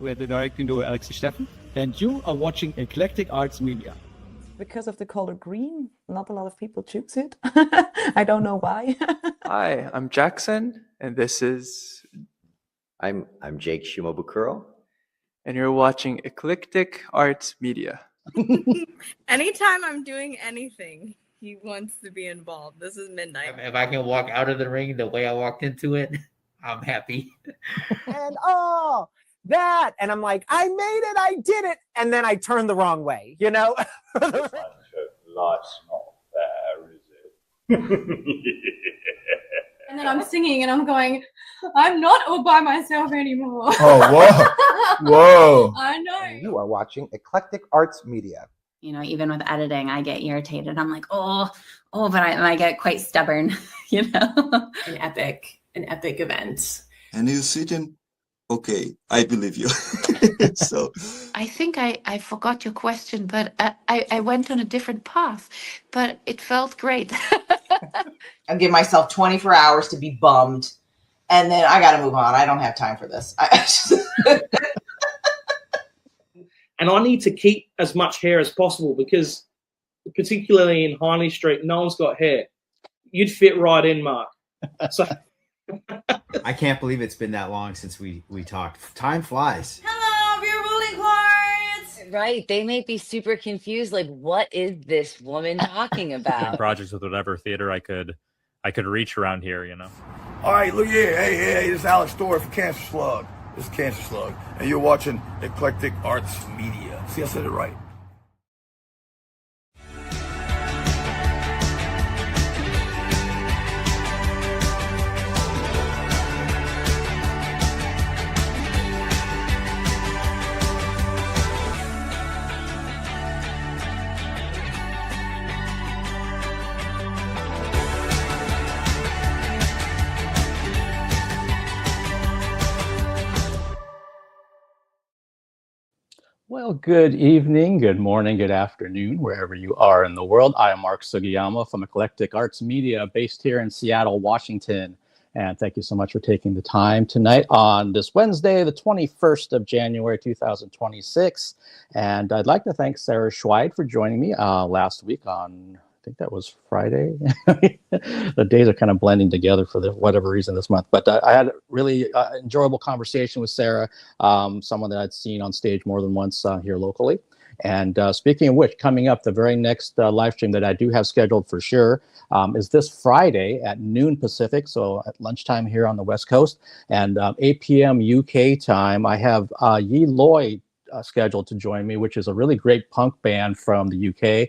We're the directing duo Alex and Steffen, and you are watching Eclectic Arts Media. Because of the color green, not a lot of people choose it. I don't know why. Hi, I'm Jackson, and this is... I'm Jake Shimobukuro. And you're watching Eclectic Arts Media. Anytime I'm doing anything, he wants to be involved. This is midnight. If I can walk out of the ring the way I walked into it, I'm happy. And that, and I'm like, I made it, I did it, and then I turned the wrong way, you know? Life's not fair, is it? And then I'm singing and I'm going, I'm not all by myself anymore. Oh, whoa. Whoa. I know. You are watching Eclectic Arts Media. You know, even with editing, I get irritated. I'm like, but I get quite stubborn, you know? An epic event. And he's sitting, okay, I believe you. So I think I forgot your question, but I went on a different path, but it felt great. I'll give myself 24 hours to be bummed, and then I got to move on. I don't have time for this. And I need to keep as much hair as possible because, particularly in Hindley Street, no one's got hair. You'd fit right in, Mark. So I can't believe it's been that long since we talked. Time flies. Hello, your ruling cards. Right. They may be super confused. Like, what is this woman talking about? Projects with whatever theater I could reach around here, you know. All right, look here. Hey, this is Alex Story for Cancer Slug. This is Cancer Slug. And you're watching Eclectic Arts Media. See, I said it right. Well, good evening, good morning, good afternoon, wherever you are in the world. I am Mark Sugiyama from Eclectic Arts Media, based here in Seattle, Washington. And thank you so much for taking the time tonight on this Wednesday, the 21st of January, 2026. And I'd like to thank Sarah Schweid for joining me last week on, I think that was Friday. The days are kind of blending together for whatever reason this month. But I had a really enjoyable conversation with Sarah, someone that I'd seen on stage more than once here locally. And speaking of which, coming up, the very next live stream that I do have scheduled for sure is this Friday at noon Pacific, so at lunchtime here on the West Coast, and 8 p.m. UK time. I have Yi Loy scheduled to join me, which is a really great punk band from the UK.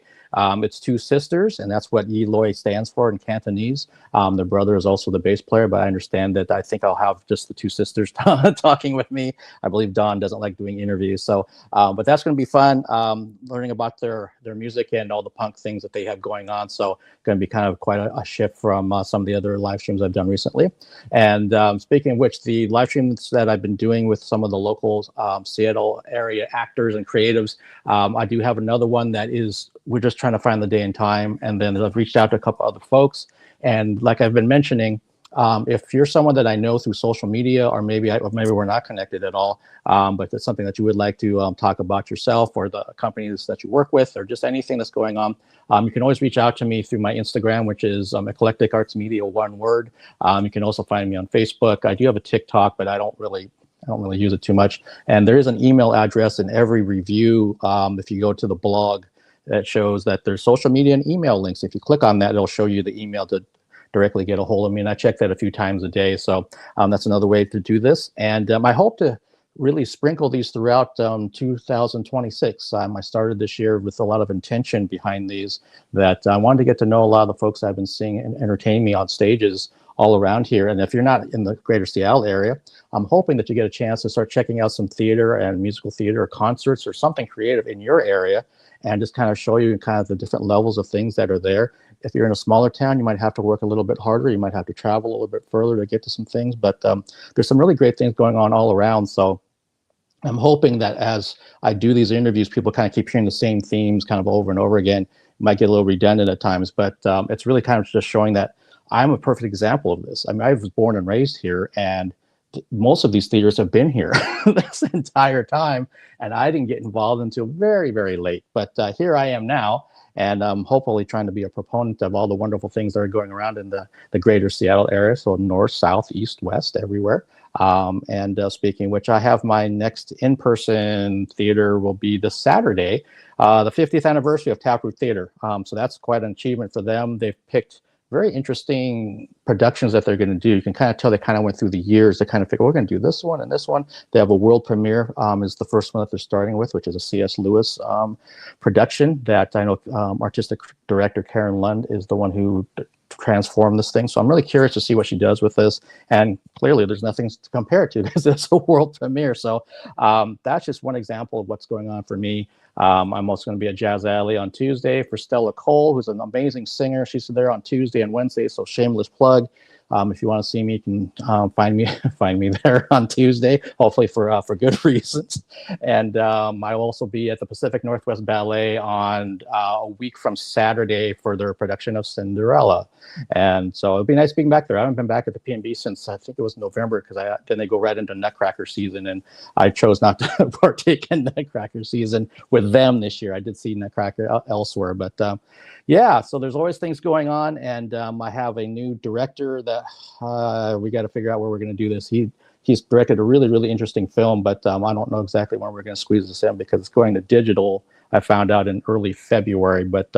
It's Two Sisters, and that's what Yi Loy stands for in Cantonese. Their brother is also the bass player, but I understand that I think I'll have just the Two Sisters talking with me. I believe Don doesn't like doing interviews, so but that's going to be fun, learning about their music and all the punk things that they have going on. So going to be kind of quite a shift from some of the other live streams I've done recently. And speaking of which, the live streams that I've been doing with some of the local Seattle area actors and creatives, I do have another one that is, we're just trying to find the day and time. And then I've reached out to a couple other folks. And like I've been mentioning, if you're someone that I know through social media, or maybe we're not connected at all, but it's something that you would like to talk about yourself or the companies that you work with, or just anything that's going on, you can always reach out to me through my Instagram, which is Eclectic Arts Media, one word. You can also find me on Facebook. I do have a TikTok, but I don't really use it too much. And there is an email address in every review. If you go to the blog, that shows that there's social media and email links. If you click on that, it'll show you the email to directly get a hold of me. And I check that a few times a day. So that's another way to do this. And I hope to really sprinkle these throughout 2026. I started this year with a lot of intention behind these, that I wanted to get to know a lot of the folks I've been seeing and entertain me on stages all around here. And if you're not in the greater Seattle area, I'm hoping that you get a chance to start checking out some theater and musical theater or concerts or something creative in your area, and just kind of show you kind of the different levels of things that are there. If you're in a smaller town, you might have to work a little bit harder. You might have to travel a little bit further to get to some things, but there's some really great things going on all around. So I'm hoping that as I do these interviews, people kind of keep hearing the same themes kind of over and over again. It might get a little redundant at times, but it's really kind of just showing that I'm a perfect example of this. I mean, I was born and raised here, and most of these theaters have been here this entire time, and I didn't get involved until very, very late. But here I am now, and I'm hopefully trying to be a proponent of all the wonderful things that are going around in the greater Seattle area, so north, south, east, west, everywhere. And speaking of which, I have my next in-person theater will be this Saturday, the 50th anniversary of Taproot Theater. So that's quite an achievement for them. They've picked very interesting productions that they're going to do. You can kind of tell they kind of went through the years to kind of figure, we're going to do this one and this one. They have a world premiere is the first one that they're starting with, which is a C.S. Lewis production that I know artistic director Karen Lund is the one who transformed this thing. So I'm really curious to see what she does with this. And clearly there's nothing to compare it to because it's a world premiere. So that's just one example of what's going on for me. I'm also going to be at Jazz Alley on Tuesday for Stella Cole, who's an amazing singer. She's there on Tuesday and Wednesday, so shameless plug. If you want to see me, you can find me there on Tuesday, hopefully for good reasons. And I'll also be at the Pacific Northwest Ballet on a week from Saturday for their production of Cinderella. And so it'd be nice being back there. I haven't been back at the P&B since I think it was November, because then they go right into Nutcracker season, and I chose not to partake in Nutcracker season with them this year. I did see Nutcracker elsewhere, but yeah, so there's always things going on, and I have a new director that we got to figure out where we're going to do this. He's directed a really, really interesting film, but I don't know exactly when we're going to squeeze this in because it's going to digital, I found out in early February. But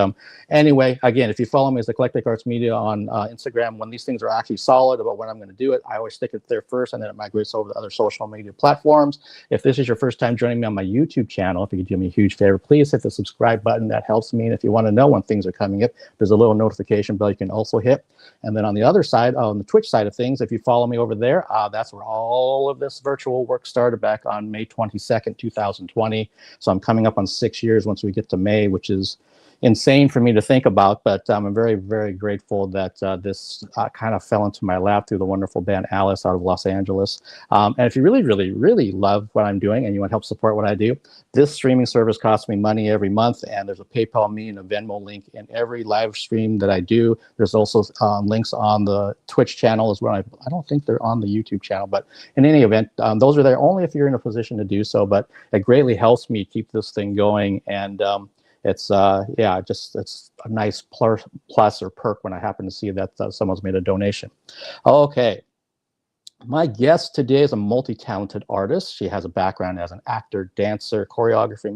anyway, again, if you follow me as Eclectic Arts Media on Instagram, when these things are actually solid about when I'm going to do it, I always stick it there first, and then it migrates over to other social media platforms. If this is your first time joining me on my YouTube channel, if you could do me a huge favor, please hit the subscribe button. That helps me. And if you want to know when things are coming up, there's a little notification bell you can also hit. And then on the other side, on the Twitch side of things, if you follow me over there, that's where all of this virtual work started back on May 22nd, 2020. So I'm coming up on 6 years once we get to May, which is insane for me to think about, but I'm very, very grateful that this kind of fell into my lap through the wonderful band Alice out of Los Angeles. And if you really, really, really love what I'm doing and you want to help support what I do, this streaming service costs me money every month, and there's a PayPal me and a Venmo link in every live stream that I do. There's also links on the Twitch channel as well. I don't think they're on the YouTube channel, but in any event, those are there only if you're in a position to do so, but it greatly helps me keep this thing going. And it's it's a nice plus or perk when I happen to see that someone's made a donation. Okay. My guest today is a multi-talented artist. She has a background as an actor, dancer, choreographer,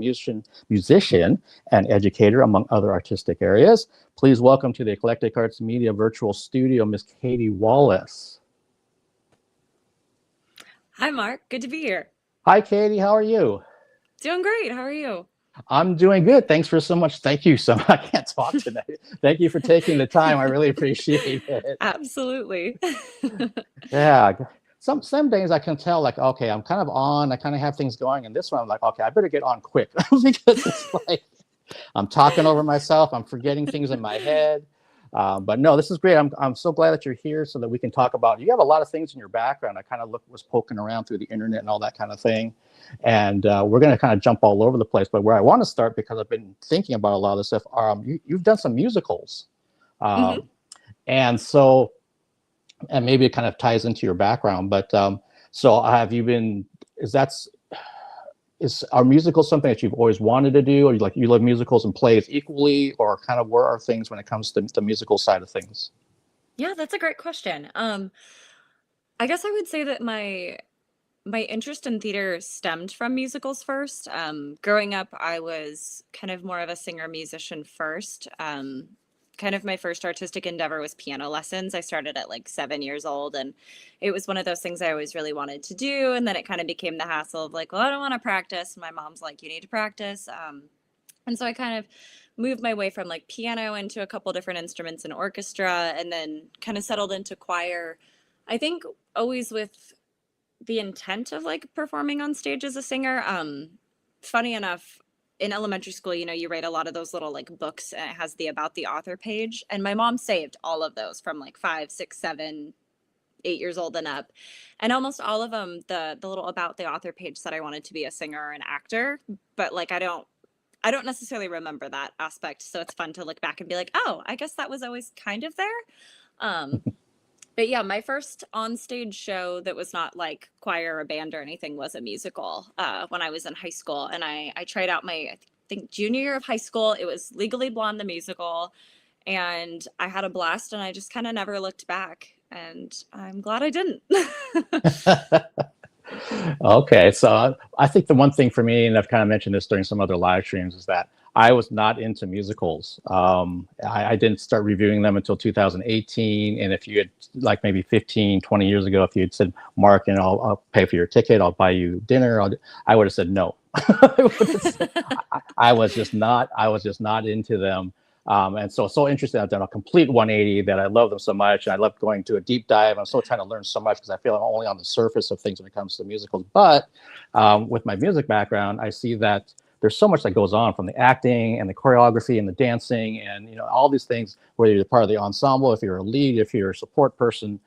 musician, and educator, among other artistic areas. Please welcome to the Eclectic Arts Media virtual studio, Miss KATIE WALLACE. Hi, Mark. Good to be here. Hi, KATIE. How are you? Doing great. How are you? I'm doing good. Thanks for so much. Thank you so much. I can't talk tonight. Thank you for taking the time. I really appreciate it. Absolutely. Yeah. Some days I can tell, like, okay, I'm kind of on. I kind of have things going. And this one, I'm like, okay, I better get on quick because it's like I'm talking over myself. I'm forgetting things in my head. But no, this is great. I'm so glad that you're here so that we can talk about. You have a lot of things in your background. I kind of was poking around through the internet and all that kind of thing. And we're going to kind of jump all over the place. But where I want to start, because I've been thinking about a lot of this stuff, you've done some musicals. And so, and maybe it kind of ties into your background. But so have you been, are musicals something that you've always wanted to do? Or you love musicals and plays equally? Or kind of where are things when it comes to the musical side of things? Yeah, that's a great question. I guess I would say that my interest in theater stemmed from musicals first. Growing up, I was kind of more of a singer-musician first. Kind of my first artistic endeavor was piano lessons. I started at like 7 years old, and it was one of those things I always really wanted to do. And then it kind of became the hassle of like, well, I don't want to practice. And my mom's like, you need to practice. And so I kind of moved my way from like piano into a couple different instruments in orchestra, and then kind of settled into choir. I think always with the intent of like performing on stage as a singer. Funny enough, in elementary school, you write a lot of those little like books, and it has the about the author page. And my mom saved all of those from like 5, 6, 7, 8 years old and up. And almost all of them, the little about the author page said I wanted to be a singer or an actor, but like I don't necessarily remember that aspect. So it's fun to look back and be like, oh, I guess that was always kind of there. But yeah, my first on-stage show that was not like choir or band or anything was a musical when I was in high school. And I tried out my, I think, junior year of high school. It was Legally Blonde, the musical. And I had a blast and I just kind of never looked back. And I'm glad I didn't. Okay, so I think the one thing for me, and I've kind of mentioned this during some other live streams, is that I was not into musicals. I didn't start reviewing them until 2018. And if you had, like maybe 15, 20 years ago, if you had said, Mark, you know, I'll pay for your ticket, I'll buy you dinner, I would have said no. I was just not into them. And so interesting. I've done a complete 180, that I love them so much. And I love going to a deep dive. I'm still trying to learn so much because I feel I'm only on the surface of things when it comes to musicals. But with my music background, I see that there's so much that goes on, from the acting and the choreography and the dancing and, you know, all these things, whether you're part of the ensemble, if you're a lead, if you're a support person.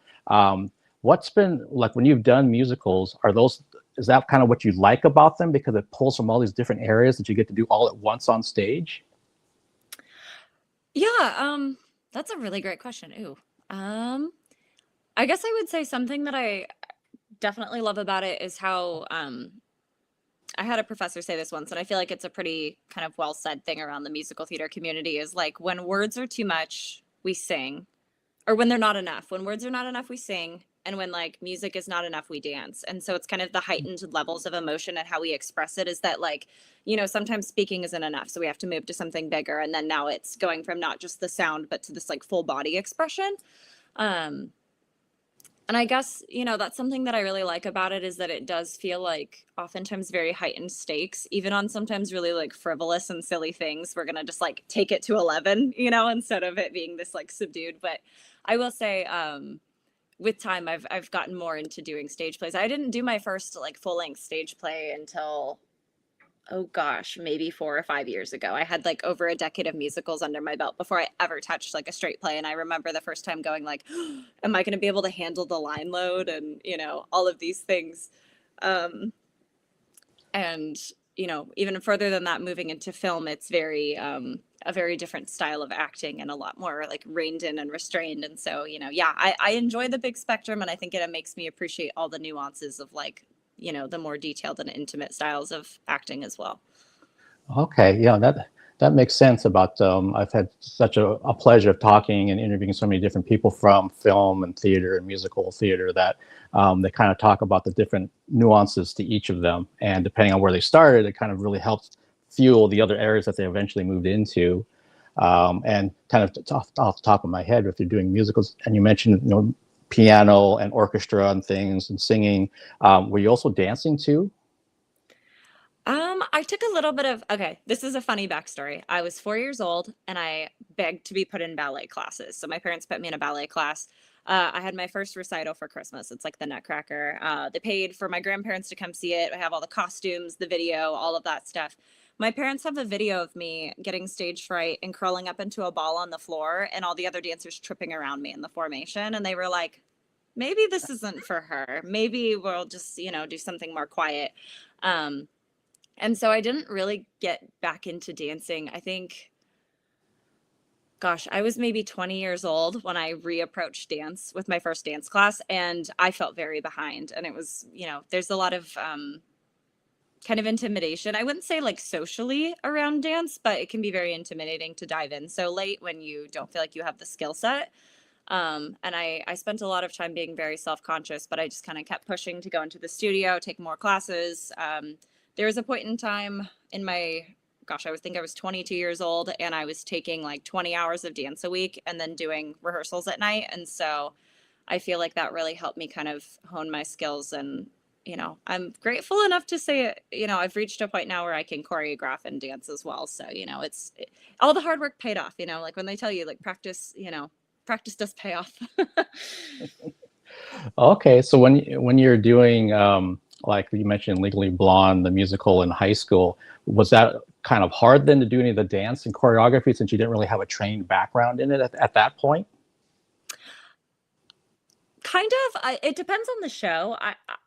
What's been like when you've done musicals, is that kind of what you like about them, because it pulls from all these different areas that you get to do all at once on stage? Yeah, that's a really great question. Ooh. I guess I would say something that I definitely love about it is how I had a professor say this once, and I feel like it's a pretty kind of well said thing around the musical theater community, is like, when words are too much, we sing, or when they're not enough. When words are not enough, we sing, and when like music is not enough, we dance. And so it's kind of the heightened levels of emotion and how we express it, is that, like, you know, sometimes speaking isn't enough, so we have to move to something bigger, and then now it's going from not just the sound but to this like full body expression. And I guess, you know, that's something that I really like about it, is that it does feel like oftentimes very heightened stakes, even on sometimes really like frivolous and silly things. We're going to just like take it to 11, you know, instead of it being this like subdued. But I will say, with time, I've gotten more into doing stage plays. I didn't do my first like full length stage play until, oh gosh, maybe 4 or 5 years ago. I had like over a decade of musicals under my belt before I ever touched like a straight play. And I remember the first time going like, am I going to be able to handle the line load and, you know, all of these things. And, you know, even further than that, moving into film, it's very, a very different style of acting and a lot more like reined in and restrained. And so, you know, yeah, I enjoy the big spectrum, and I think it makes me appreciate all the nuances of like, you know, the more detailed and intimate styles of acting as well. Okay, yeah, that makes sense. About I've had such a pleasure of talking and interviewing so many different people from film and theater and musical theater, that they kind of talk about the different nuances to each of them, and depending on where they started, it kind of really helps fuel the other areas that they eventually moved into. And kind of off the top of my head, if you're doing musicals, and you mentioned, you know, piano and orchestra and things and singing, were you also dancing too? I took a little bit of, okay, this is a funny backstory. I was 4 years old and I begged to be put in ballet classes. So my parents put me in a ballet class. I had my first recital for Christmas. It's like the Nutcracker. They paid for my grandparents to come see it. I have all the costumes, the video, all of that stuff. My parents have a video of me getting stage fright and curling up into a ball on the floor and all the other dancers tripping around me in the formation. And they were like, maybe this isn't for her. Maybe we'll just, you know, do something more quiet. And so I didn't really get back into dancing. I think, gosh, I was maybe 20 years old when I reapproached dance with my first dance class, and I felt very behind. And it was, you know, there's a lot of kind of intimidation. I wouldn't say like socially around dance, but it can be very intimidating to dive in so late when you don't feel like you have the skill set. And I spent a lot of time being very self-conscious, but I just kind of kept pushing to go into the studio, take more classes. There was a point in time in my, gosh, I was 22 years old, and I was taking like 20 hours of dance a week and then doing rehearsals at night. And so I feel like that really helped me kind of hone my skills. And, you know, I'm grateful enough to say, you know, I've reached a point now where I can choreograph and dance as well. So, you know, all the hard work paid off, you know, like when they tell you like practice, you know, practice does pay off. Okay, so when you're doing, like you mentioned, Legally Blonde, the musical in high school, was that kind of hard then to do any of the dance and choreography, since you didn't really have a trained background in it at that point? Kind of. It depends on the show.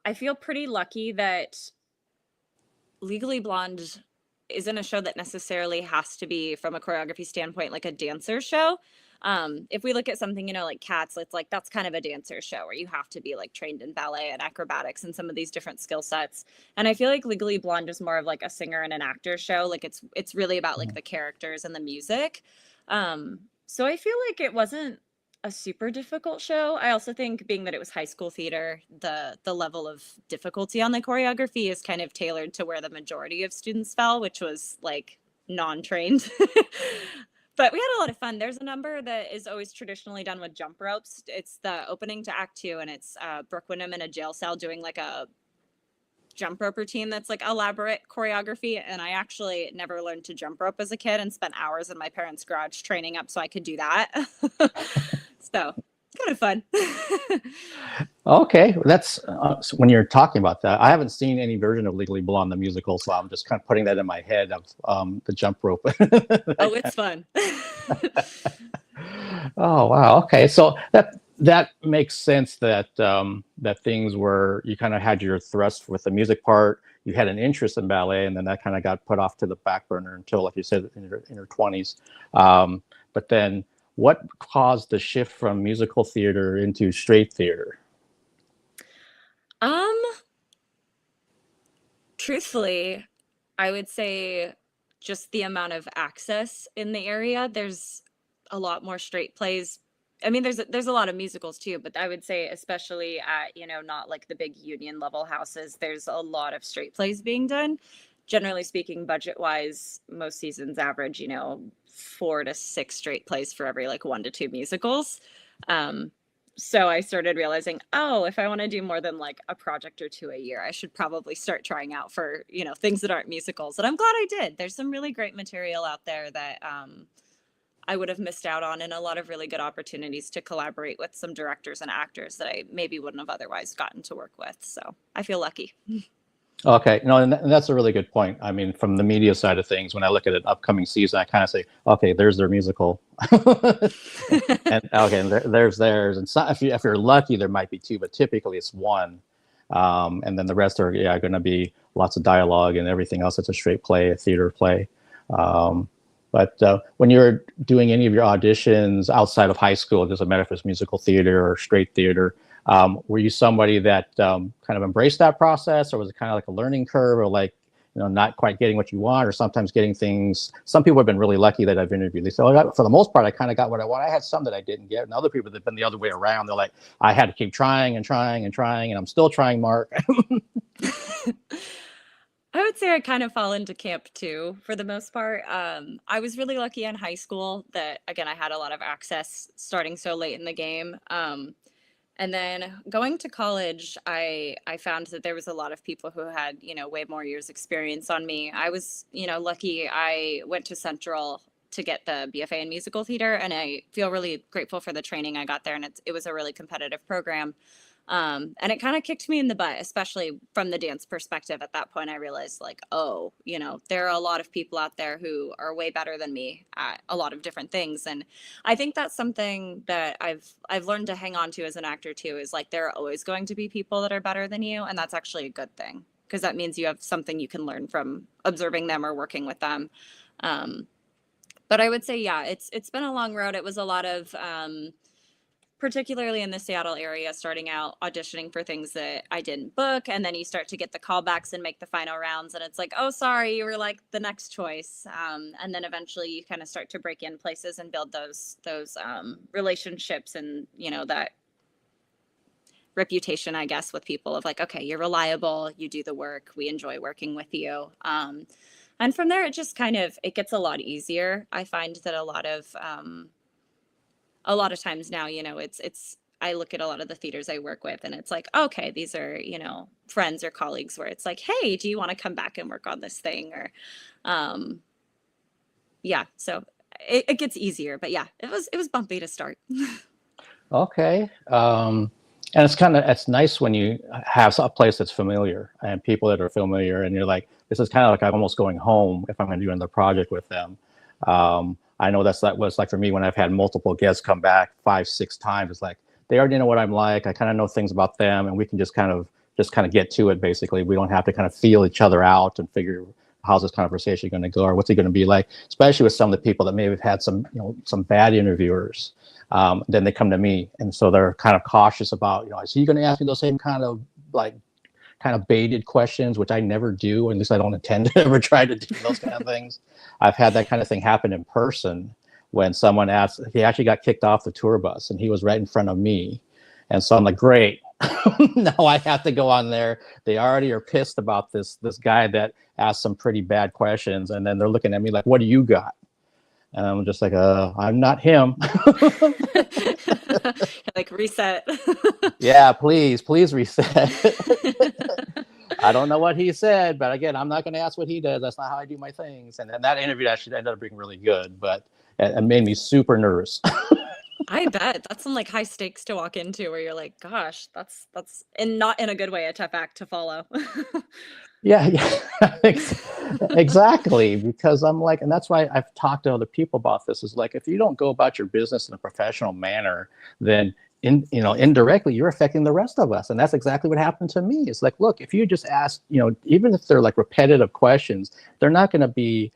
I feel pretty lucky that Legally Blonde isn't a show that necessarily has to be, from a choreography standpoint, like a dancer show. If we look at something, you know, like Cats, it's like that's kind of a dancer show where you have to be like trained in ballet and acrobatics and some of these different skill sets. And I feel like Legally Blonde is more of like a singer and an actor show. Like it's really about like the characters and the music. So I feel like it wasn't a super difficult show. I also think, being that it was high school theater, the level of difficulty on the choreography is kind of tailored to where the majority of students fell, which was like non-trained. But we had a lot of fun. There's a number that is always traditionally done with jump ropes. It's the opening to Act 2, and it's Brooke Wyndham in a jail cell doing like a jump rope routine that's like elaborate choreography. And I actually never learned to jump rope as a kid and spent hours in my parents' garage training up so I could do that. So kind of fun. Okay, that's so when you're talking about that, I haven't seen any version of Legally Blonde the musical, so I'm just kind of putting that in my head of the jump rope. Oh, it's fun. Oh wow, okay, so that makes sense that that things were, you kind of had your thrust with the music part, you had an interest in ballet, and then that kind of got put off to the back burner until, like you said, in your 20s. But then what caused the shift from musical theater into straight theater? Truthfully, I would say just the amount of access in the area. There's a lot more straight plays. I mean, there's a lot of musicals too, but I would say especially at, you know, not like the big union level houses, there's a lot of straight plays being done. Generally speaking, budget wise, most seasons average, you know, 4 to 6 straight plays for every like 1 to 2 musicals. So I started realizing, oh, if I want to do more than like a project or 2 a year, I should probably start trying out for, you know, things that aren't musicals. And I'm glad I did. There's some really great material out there that I would have missed out on, and a lot of really good opportunities to collaborate with some directors and actors that I maybe wouldn't have otherwise gotten to work with. So I feel lucky. Okay, no, and that's a really good point. I mean, from the media side of things, when I look at an upcoming season, I kind of say, okay, there's their musical, and okay, and there's theirs, and so, if you're lucky, there might be 2, but typically it's 1, and then the rest are going to be lots of dialogue and everything else. It's a straight play, a theater play. But when you're doing any of your auditions outside of high school, it doesn't matter if it's musical theater or straight theater, were you somebody that kind of embraced that process, or was it kind of like a learning curve, or like, you know, not quite getting what you want, or sometimes getting things? Some people have been really lucky that I've interviewed. They say, oh, for the most part, I kind of got what I want. I had some that I didn't get, and other people that have been the other way around. They're like, I had to keep trying and trying and trying, and I'm still trying, Mark. I would say I kind of fall into camp too, for the most part. I was really lucky in high school that, again, I had a lot of access starting so late in the game. And then going to college, I found that there was a lot of people who had, you know, way more years experience on me. I was, you know, lucky. I went to Central to get the BFA in musical theater, and I feel really grateful for the training I got there. And it was a really competitive program. And it kind of kicked me in the butt, especially from the dance perspective. At that point, I realized, like, oh, you know, there are a lot of people out there who are way better than me at a lot of different things. And I think that's something that I've learned to hang on to as an actor too, is like, there are always going to be people that are better than you. And that's actually a good thing, because that means you have something you can learn from observing them or working with them. But I would say, yeah, it's been a long road. It was a lot of, particularly in the Seattle area, starting out auditioning for things that I didn't book. And then you start to get the callbacks and make the final rounds. And it's like, oh, sorry, you were like the next choice. And then eventually you kind of start to break in places and build those relationships and, you know, that reputation, I guess, with people of like, okay, you're reliable, you do the work, we enjoy working with you. And from there, it just kind of, it gets a lot easier. I find that a lot of times now, you know, I look at a lot of the theaters I work with, and it's like, okay, these are, you know, friends or colleagues, where it's like, hey, do you want to come back and work on this thing? Or, yeah, so it gets easier, but yeah, it was bumpy to start. Okay. And it's nice when you have a place that's familiar and people that are familiar, and you're like, this is kind of like I'm almost going home if I'm going to do another project with them. I know that was like for me when I've had multiple guests come back 5-6 times. It's like they already know what I'm like. I kind of know things about them, and we can just kind of get to it. Basically, we don't have to kind of feel each other out and figure how's this conversation going to go, or what's it going to be like, especially with some of the people that maybe have had some, some bad interviewers. Then they come to me, and so they're kind of cautious about, is he going to ask me those same kind of baited questions, which I never do, or at least I don't intend to ever try to do those kind of things. I've had that kind of thing happen in person when someone asked, he actually got kicked off the tour bus, and he was right in front of me. And so I'm like, great, now I have to go on there. They already are pissed about this guy that asked some pretty bad questions, and then they're looking at me like, what do you got? And I'm just like, I'm not him. Like, reset. Yeah, please reset. I don't know what he said, but again, I'm not going to ask what he does. That's not how I do my things. And then that interview actually ended up being really good, but it made me super nervous. I bet that's some like high stakes to walk into, where you're like, gosh, that's and not in a good way, a tough act to follow. Yeah, exactly. Because I'm like, and that's why I've talked to other people about this, is like, if you don't go about your business in a professional manner, then indirectly you're affecting the rest of us. And that's exactly what happened to me. It's like, look, if you just ask, even if they're like repetitive questions, they're not going to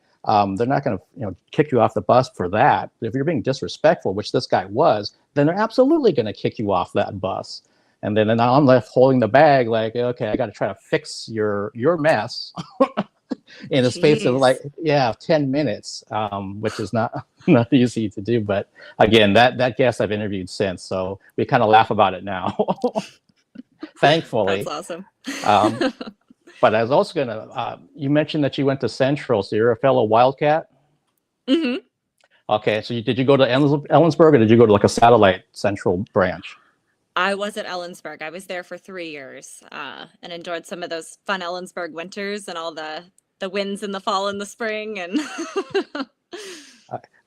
kick you off the bus for that. But if you're being disrespectful, which this guy was, then they're absolutely going to kick you off that bus. And then now I'm left holding the bag, like, okay, I got to try to fix your mess in a space of 10 minutes, which is not easy to do. But again, that guest I've interviewed since, so we kind of laugh about it now. Thankfully. That's awesome. But I was also gonna, you mentioned that you went to Central, so you're a fellow Wildcat? Mm-hmm. Okay, so did you go to Ellensburg, or did you go to like a satellite Central branch? I was at Ellensburg. I was there for 3 years, and enjoyed some of those fun Ellensburg winters and all the winds in the fall and the spring. And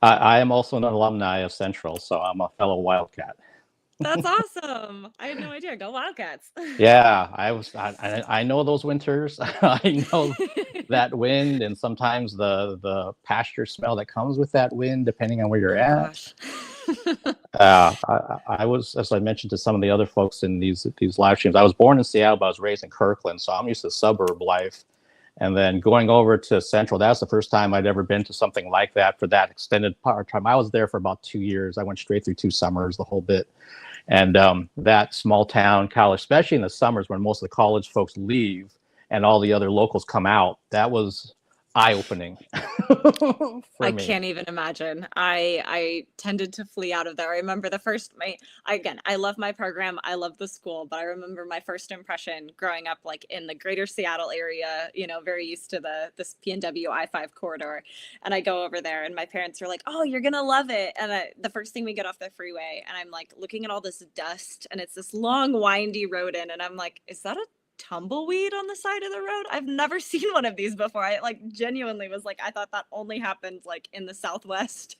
I am also an alumni of Central, so I'm a fellow Wildcat. that's awesome. I had no idea. Go Wildcats. Yeah, I know those winters. I know that wind, and sometimes the pasture smell that comes with that wind, depending on where you're at. I was, as I mentioned to some of the other folks in these live streams, I was born in Seattle, but I was raised in Kirkland, so I'm used to suburb life. And then going over to Central, that's the first time I'd ever been to something like that for that extended part of time. I was there for about 2 years. I went straight through 2 summers, the whole bit. And that small town college, especially in the summers when most of the college folks leave and all the other locals come out, that was eye-opening. I can't even imagine. I tended to flee out of there. I remember I love my program. I love the school, but I remember my first impression growing up, like in the greater Seattle area, very used to this PNW I-5 corridor. And I go over there and my parents were like, oh, you're going to love it. And the first thing we get off the freeway and I'm like looking at all this dust and it's this long windy road in. And I'm like, is that a tumbleweed on the side of the road? I've never seen one of these before. I genuinely was like, I thought that only happened in the Southwest.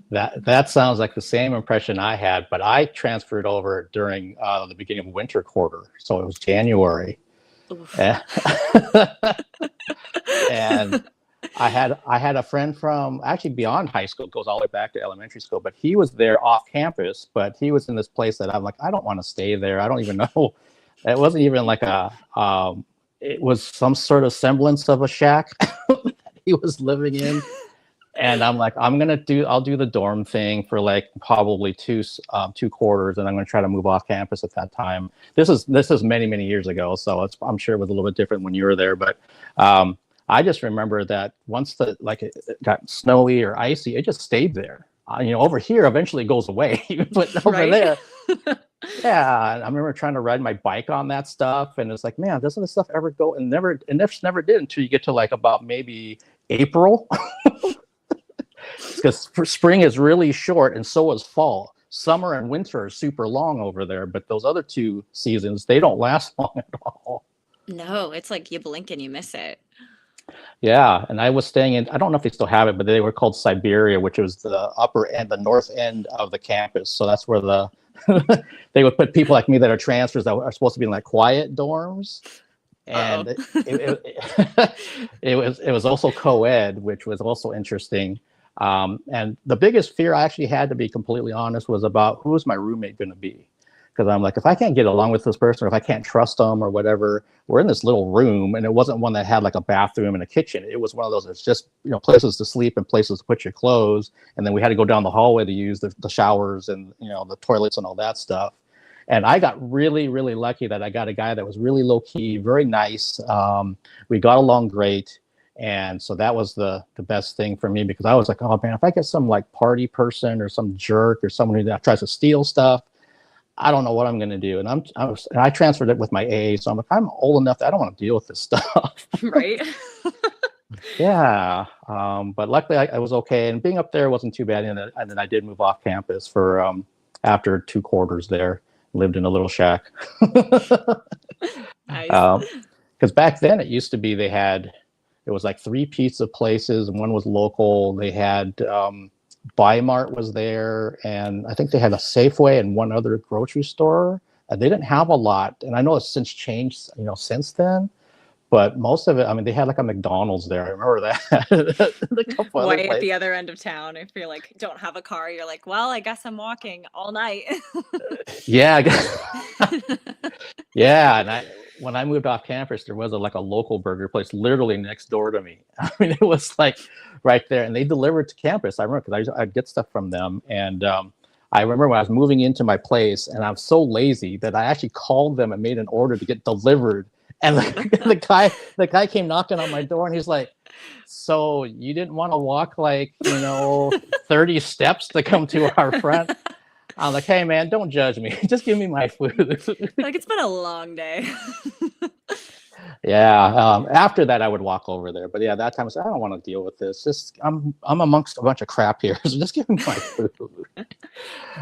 That sounds like the same impression I had, but I transferred over during the beginning of winter quarter, so it was January. And I had a friend from actually beyond high school, goes all the way back to elementary school, but he was there off campus, but he was in this place that I'm like, I don't want to stay there. I don't even know. It wasn't even like it was some sort of semblance of a shack that he was living in. And I'm like, I'll do the dorm thing for probably two quarters, and I'm going to try to move off campus at that time. This is many, many years ago, so I'm sure it was a little bit different when you were there. But I just remember that once it got snowy or icy, it just stayed there. Over here, eventually it goes away, but over there. Yeah, I remember trying to ride my bike on that stuff, and it's like, man, doesn't this stuff ever go? And this never did until you get to about maybe April, because spring is really short, and so is fall. Summer and winter are super long over there, but those other 2 seasons, they don't last long at all. No, it's like you blink and you miss it. Yeah, and I was staying in, I don't know if they still have it, but they were called Siberia, which was the upper end, the north end of the campus. So that's where they would put people like me that are transfers that are supposed to be in quiet dorms. And it was also co-ed, which was also interesting. And the biggest fear I actually had, to be completely honest, was about who was my roommate going to be. because I'm like, if I can't get along with this person, or if I can't trust them or whatever, we're in this little room, and it wasn't one that had like a bathroom and a kitchen. It was one of those that's just, you know, places to sleep and places to put your clothes. And then we had to go down the hallway to use the showers and, you know, the toilets and all that stuff. And I got really, really lucky that I got a guy that was really low key, very nice. We got along great. And so that was the best thing for me, because I was like, oh man, if I get some like party person or some jerk or someone who tries to steal stuff, I don't know what I'm going to do. And I transferred it with my AA. So I'm like, I'm old enough that I don't want to deal with this stuff. Right. Yeah. But luckily I was okay. And being up there wasn't too bad. And then I did move off campus for, after 2 quarters there, lived in a little shack. Nice. Because back then it used to be it was like 3 pizza places, and one was local. They had Bi-Mart was there, and I think they had a Safeway and one other grocery store. They didn't have a lot, and I know it's since changed, you know, since then. But most of it, I mean, they had like a McDonald's there. I remember that. Way at the other end of town. If you're like, don't have a car, you're like, well, I guess I'm walking all night. Yeah. Yeah. And when I moved off campus, there was like a local burger place literally next door to me. I mean, it was like right there, and they delivered to campus. I remember because I'd get stuff from them. And I remember when I was moving into my place, and I was so lazy that I actually called them and made an order to get delivered. And the guy came knocking on my door, and he's like, so you didn't want to walk like, you know, 30 steps to come to our front? I'm like, hey man, don't judge me. Just give me my food. Like, it's been a long day. Yeah. After that, I would walk over there. But yeah, that time I said, I don't want to deal with this. Just I'm amongst a bunch of crap here. So just give me my food.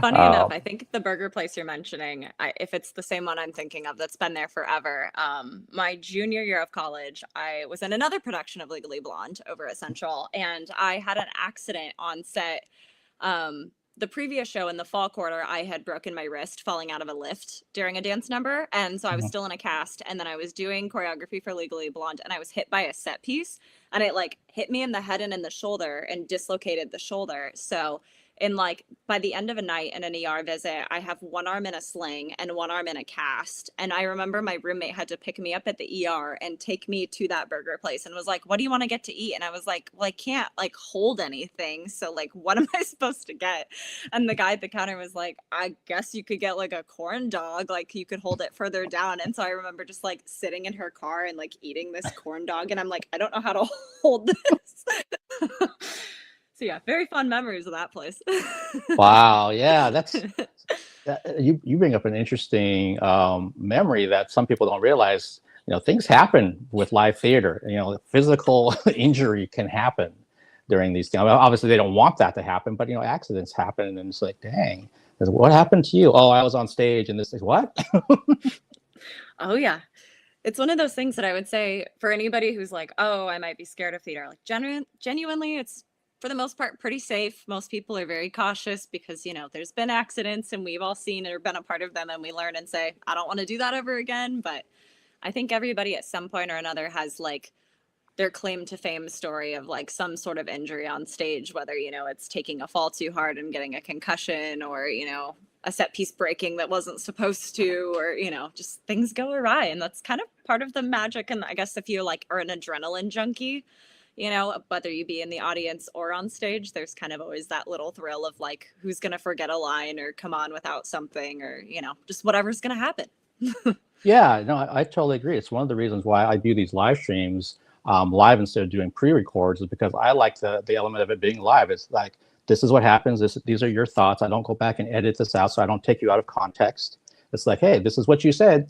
Funny enough, I think the burger place you're mentioning, if it's the same one I'm thinking of that's been there forever, my junior year of college, I was in another production of Legally Blonde over at Central, and I had an accident on set. The previous show in the fall quarter, I had broken my wrist falling out of a lift during a dance number. And so I was still in a cast, and then I was doing choreography for Legally Blonde, and I was hit by a set piece, and it like hit me in the head and in the shoulder and dislocated the shoulder. So by the end of a night in an ER visit, I have one arm in a sling and one arm in a cast. And I remember my roommate had to pick me up at the ER and take me to that burger place and was like, what do you want to get to eat? And I was like, well, I can't like hold anything. So like, what am I supposed to get? And the guy at the counter was like, I guess you could get like a corn dog. Like you could hold it further down. And so I remember just like sitting in her car and like eating this corn dog. And I'm like, I don't know how to hold this. So yeah, very fond memories of that place. Wow, yeah, you bring up an interesting memory that some people don't realize. You know, things happen with live theater. You know, physical injury can happen during these things. Obviously, they don't want that to happen, but you know, accidents happen, and it's like, dang, what happened to you? Oh, I was on stage, and this is what? Oh yeah. It's one of those things that I would say for anybody who's like, oh, I might be scared of theater. Like genuinely, it's for the most part pretty safe. Most people are very cautious because, you know, there's been accidents and we've all seen or been a part of them, and we learn and say, I don't want to do that ever again. But I think everybody at some point or another has like their claim to fame story of like some sort of injury on stage, whether, you know, it's taking a fall too hard and getting a concussion, or, you know, a set piece breaking that wasn't supposed to, or, you know, just things go awry. And that's kind of part of the magic. And I guess if you like are an adrenaline junkie, you know, whether you be in the audience or on stage, there's kind of always that little thrill of like, who's going to forget a line or come on without something, or, you know, just whatever's going to happen. Yeah, no, I totally agree. It's one of the reasons why I do these live streams live instead of doing pre-records, is because I like the element of it being live. It's like, this is what happens. These are your thoughts. I don't go back and edit this out, so I don't take you out of context. It's like, hey, this is what you said.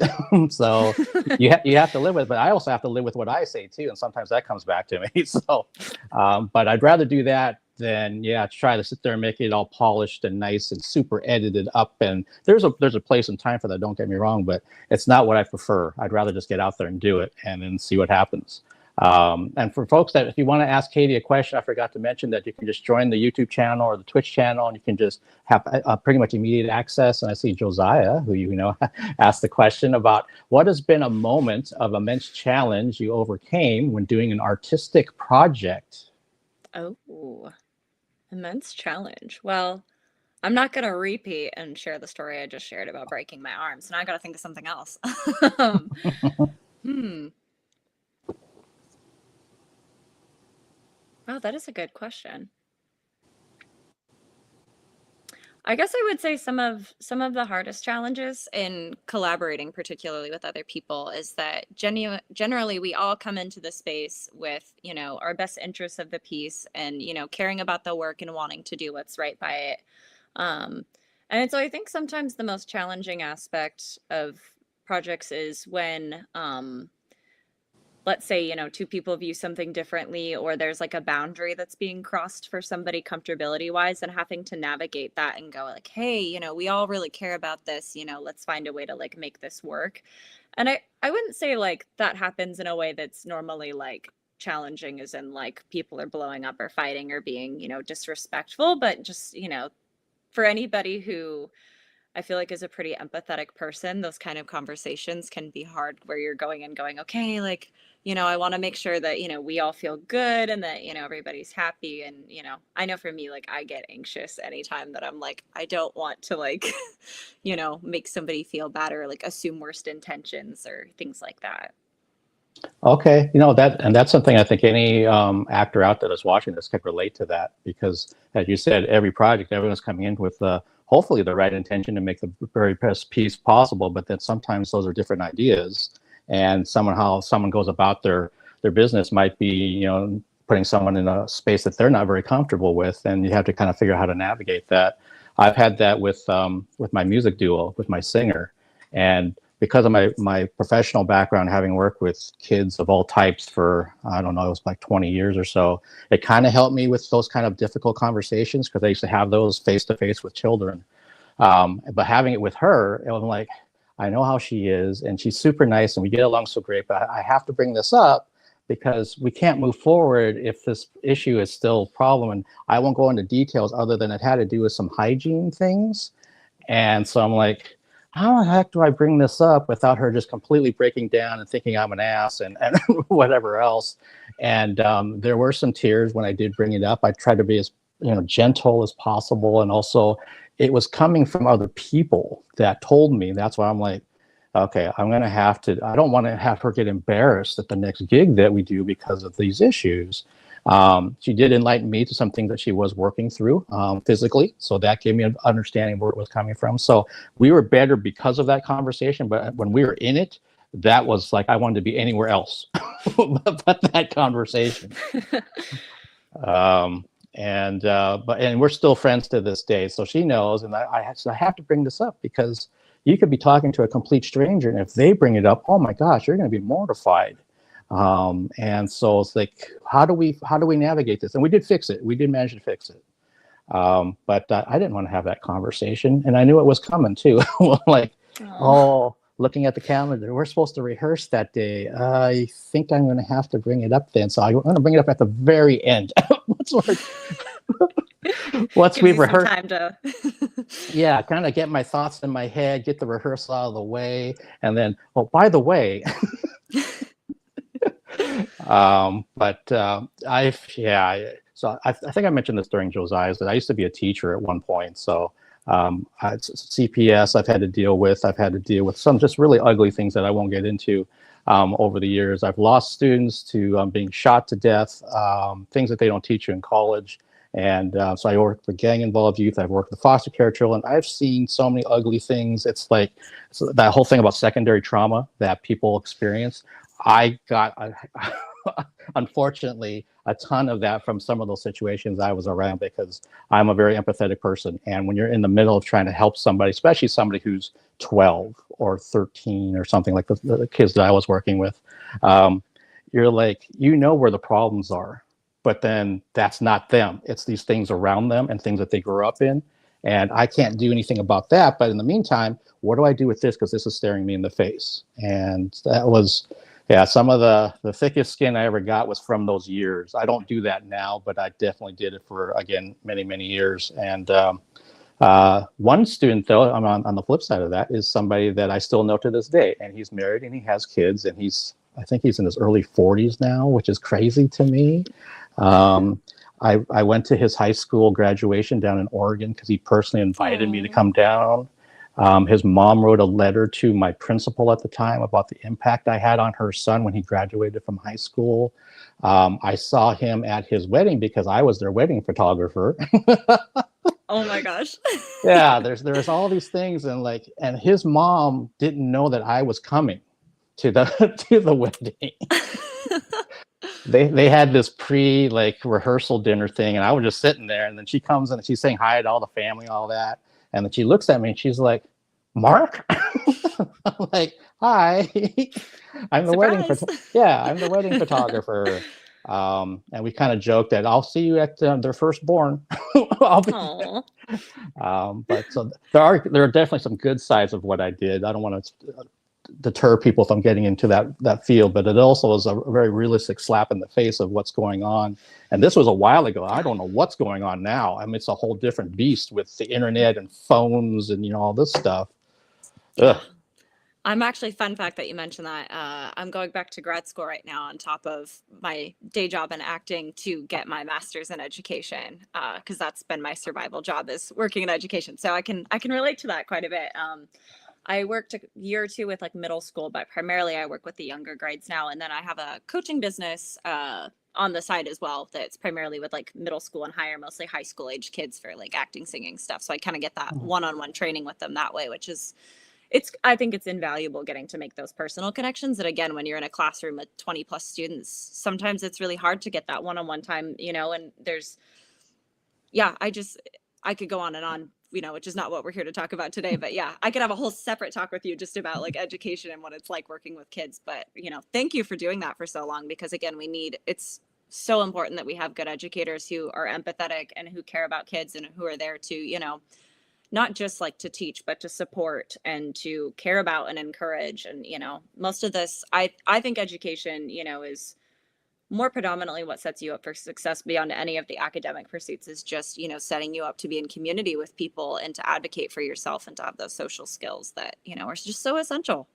So you have to live with it. But I also have to live with what I say too. And sometimes that comes back to me. So, but I'd rather do that than, try to sit there and make it all polished and nice and super edited up. And there's a place and time for that, don't get me wrong, but it's not what I prefer. I'd rather just get out there and do it and then see what happens. And for folks that, if you want to ask Katie a question, I forgot to mention that you can just join the YouTube channel or the Twitch channel, and you can just have pretty much immediate access. And I see Josiah, who you know asked the question about what has been a moment of immense challenge you overcame when doing an artistic project. Oh, immense challenge. Well, I'm not gonna repeat and share the story I just shared about breaking my arm. So now I gotta think of something else. Hmm. Oh, that is a good question. I guess I would say some of the hardest challenges in collaborating, particularly with other people, is that generally we all come into the space with, you know, our best interests of the piece and, you know, caring about the work and wanting to do what's right by it. And so I think sometimes the most challenging aspect of projects is when, let's say, you know, two people view something differently, or there's like a boundary that's being crossed for somebody comfortability wise, and having to navigate that and go like, hey, you know, we all really care about this, you know, let's find a way to like make this work. And I wouldn't say like that happens in a way that's normally like challenging, as in like people are blowing up or fighting or being, you know, disrespectful, but just, you know, for anybody who I feel like is a pretty empathetic person, those kind of conversations can be hard, where you're going and going, okay, like, you know, I want to make sure that, you know, we all feel good and that, you know, everybody's happy. And, you know, I know for me, like, I get anxious anytime that I'm like, I don't want to like, you know, make somebody feel bad or like assume worst intentions or things like that. Okay, you know, that's something I think any actor out there that's watching this could relate to, that, because as you said, every project, everyone's coming in with hopefully the right intention to make the very best piece possible, but then sometimes those are different ideas, and how someone goes about their business might be, you know, putting someone in a space that they're not very comfortable with, and you have to kind of figure out how to navigate that. I've had that with my music duo, with my singer, and because of my professional background, having worked with kids of all types for, I don't know, it was like 20 years or so, it kind of helped me with those kind of difficult conversations, because I used to have those face-to-face with children. But having it with her, it was like, I know how she is, and she's super nice, and we get along so great, but I have to bring this up because we can't move forward if this issue is still a problem. And I won't go into details other than it had to do with some hygiene things. And so I'm like, how the heck do I bring this up without her just completely breaking down and thinking I'm an ass and whatever else? And there were some tears when I did bring it up. I tried to be as, you know, gentle as possible. And also it was coming from other people that told me. That's why I'm like, okay, I'm going to have to, I don't want to have her get embarrassed at the next gig that we do because of these issues. She did enlighten me to something that she was working through physically. So that gave me an understanding where it was coming from. So we were better because of that conversation. But when we were in it, that was like, I wanted to be anywhere else but that conversation. And we're still friends to this day. So she knows, and I have to bring this up because you could be talking to a complete stranger, and if they bring it up, oh my gosh, you're going to be mortified. And so it's like, how do we navigate this? And we did fix it. We did manage to fix it. But I didn't want to have that conversation, and I knew it was coming too. Like, oh, looking at the calendar, we're supposed to rehearse that day. I think I'm going to have to bring it up then. So I'm going to bring it up at the very end. Once we've rehearsed, time to yeah, kind of get my thoughts in my head, get the rehearsal out of the way, and then, oh, by the way. So I think I mentioned this during Josiah's, that I used to be a teacher at one point. So CPS I've had to deal with. I've had to deal with some just really ugly things that I won't get into over the years. I've lost students to being shot to death, things that they don't teach you in college. And so I worked with gang-involved youth. I've worked with foster care children. I've seen so many ugly things. It's like that whole thing about secondary trauma that people experience. I got, unfortunately, a ton of that from some of those situations I was around, because I'm a very empathetic person. And when you're in the middle of trying to help somebody, especially somebody who's 12 or 13 or something, like the kids that I was working with, you're like, you know where the problems are, but then that's not them. It's these things around them and things that they grew up in. And I can't do anything about that. But in the meantime, what do I do with this? Because this is staring me in the face. And that was... yeah, some of the thickest skin I ever got was from those years. I don't do that now, but I definitely did it for, again, many, many years. And one student, though, on the flip side of that, is somebody that I still know to this day. And he's married and he has kids, and I think he's in his early 40s now, which is crazy to me. I went to his high school graduation down in Oregon because he personally invited me to come down. His mom wrote a letter to my principal at the time about the impact I had on her son when he graduated from high school. I saw him at his wedding because I was their wedding photographer. Oh my gosh. Yeah, there's all these things, and his mom didn't know that I was coming to the wedding. They had this rehearsal dinner thing, and I was just sitting there, and then she comes and she's saying hi to all the family, all that, and then she looks at me and she's like, "Mark?" I'm like, "Hi, I'm the wedding I'm the wedding photographer." And we kind of joked that I'll see you at their firstborn. I'll be there. But so there are definitely some good sides of what I did. I don't want to deter people from getting into that field, but it also was a very realistic slap in the face of what's going on. And this was a while ago. I don't know what's going on now. I mean, it's a whole different beast with the internet and phones and all this stuff. Ugh. I'm actually, fun fact that you mentioned that, I'm going back to grad school right now on top of my day job in acting to get my master's in education, because that's been my survival job, is working in education. So I can relate to that quite a bit. I worked a year or two with middle school, but primarily I work with the younger grades now. And then I have a coaching business on the side as well that's primarily with middle school and higher, mostly high school age kids for acting, singing stuff. So I kind of get that one-on-one training with them that way, which is, I think it's invaluable getting to make those personal connections. And again, when you're in a classroom with 20 plus students, sometimes it's really hard to get that one-on-one time, and I could go on and on, which is not what we're here to talk about today, but yeah, I could have a whole separate talk with you just about education and what it's like working with kids. But, thank you for doing that for so long, because again, it's so important that we have good educators who are empathetic and who care about kids and who are there to, not just to teach, but to support and to care about and encourage. And, most of this, I think education, is more predominantly what sets you up for success beyond any of the academic pursuits, is just, setting you up to be in community with people and to advocate for yourself and to have those social skills that, are just so essential.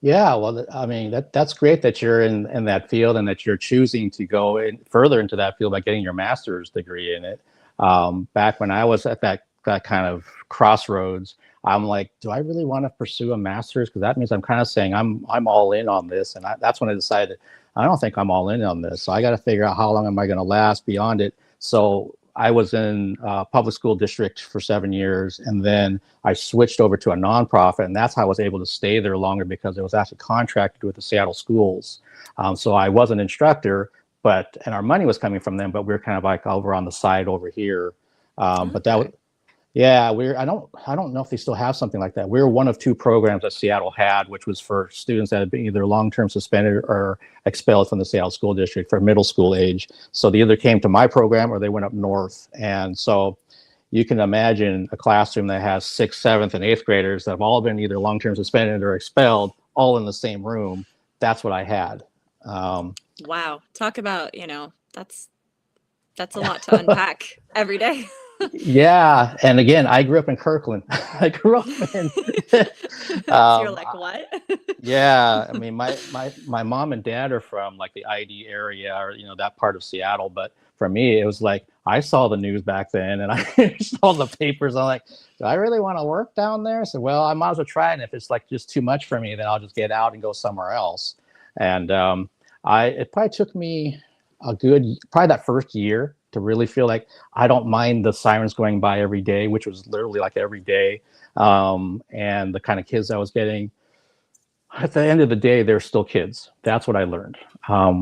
Yeah, well, I mean, that's great that you're in that field and that you're choosing to go further into that field by getting your master's degree in it. Back when I was at that kind of crossroads, I'm like, do I really want to pursue a master's? Because that means I'm kind of saying I'm all in on this. And that's when I decided, I don't think I'm all in on this. So I got to figure out how long am I going to last beyond it. So I was in public school district for 7 years, and then I switched over to a nonprofit, and that's how I was able to stay there longer, because it was actually contracted with the Seattle schools. So I was an instructor, and our money was coming from them, but we were kind of over on the side over here. But that was, yeah, I don't know if they still have something like that. We're one of two programs that Seattle had, which was for students that had been either long-term suspended or expelled from the Seattle school district for middle school age. So they either came to my program or they went up north. And so you can imagine a classroom that has 6th, 7th, and 8th graders that have all been either long-term suspended or expelled, all in the same room. That's what I had. Wow. Talk about, that's a lot to unpack every day. Yeah, and again, I grew up in Kirkland. I grew up in. So you're like, what? Yeah, I mean, my mom and dad are from the ID area, or that part of Seattle. But for me, it was like I saw the news back then, and I saw the papers. I'm like, do I really want to work down there? So, well, I might as well try it. And if it's just too much for me, then I'll just get out and go somewhere else. And it probably took me probably that first year to really feel like I don't mind the sirens going by every day, which was literally every day. And the kind of kids I was getting, at the end of the day, they're still kids. That's what I learned.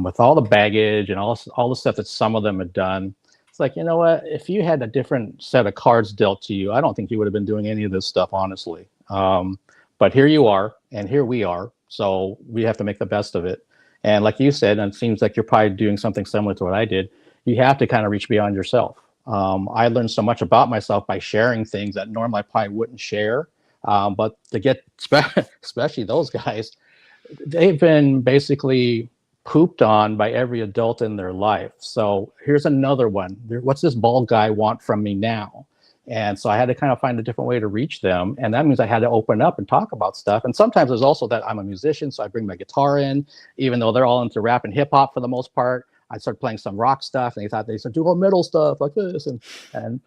With all the baggage and all the stuff that some of them had done, it's like, you know what, if you had a different set of cards dealt to you, I don't think you would have been doing any of this stuff, honestly. But here you are, and here we are. So we have to make the best of it. And like you said, and it seems like you're probably doing something similar to what I did, you have to kind of reach beyond yourself. I learned so much about myself by sharing things that normally I probably wouldn't share. But to get, especially those guys, they've been basically pooped on by every adult in their life. So here's another one. What's this bald guy want from me now? And so I had to kind of find a different way to reach them. And that means I had to open up and talk about stuff. And sometimes there's also that I'm a musician, so I bring my guitar in, even though they're all into rap and hip hop for the most part. I started playing some rock stuff, and they said do all metal stuff like this,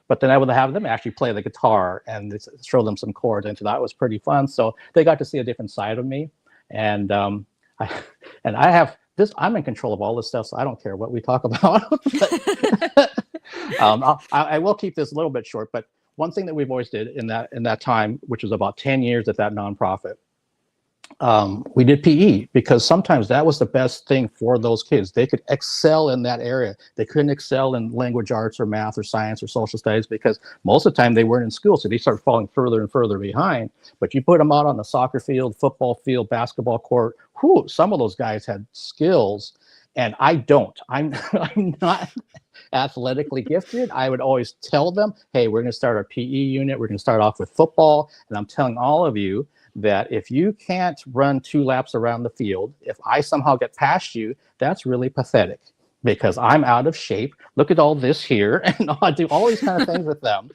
but then I would have them actually play the guitar and show them some chords, and so that was pretty fun. So they got to see a different side of me, and I have this. I'm in control of all this stuff, so I don't care what we talk about. I will keep this a little bit short, but one thing that we've always did in that time, which was about 10 years at that nonprofit, we did PE, because sometimes that was the best thing for those kids. They could excel in that area. They couldn't excel in language arts or math or science or social studies because most of the time they weren't in school, so they started falling further and further behind. But you put them out on the soccer field, football field, basketball court, some of those guys had skills, and I don't. I'm not athletically gifted. I would always tell them, hey, we're going to start our PE unit. We're going to start off with football, and I'm telling all of you that if you can't run 2 laps around the field, if I somehow get past you, that's really pathetic because I'm out of shape. Look at all this here. And I do all these kind of things with them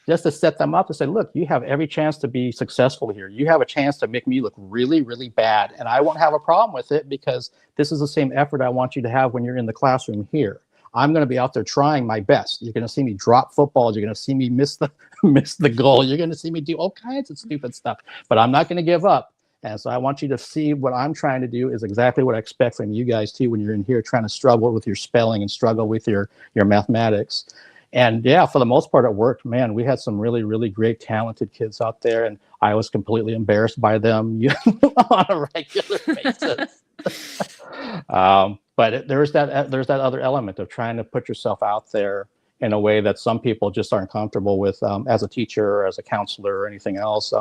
just to set them up to say, look, you have every chance to be successful here. You have a chance to make me look really, really bad. And I won't have a problem with it because this is the same effort I want you to have when you're in the classroom here. I'm going to be out there trying my best. You're going to see me drop footballs. You're going to see me miss the goal. You're going to see me do all kinds of stupid stuff, but I'm not going to give up. And so I want you to see what I'm trying to do is exactly what I expect from you guys too when you're in here trying to struggle with your spelling and struggle with your mathematics. And yeah, for the most part, it worked. Man, we had some really, really great, talented kids out there, and I was completely embarrassed by them on a regular basis. But there's that other element of trying to put yourself out there in a way that some people just aren't comfortable with as a teacher or as a counselor or anything else.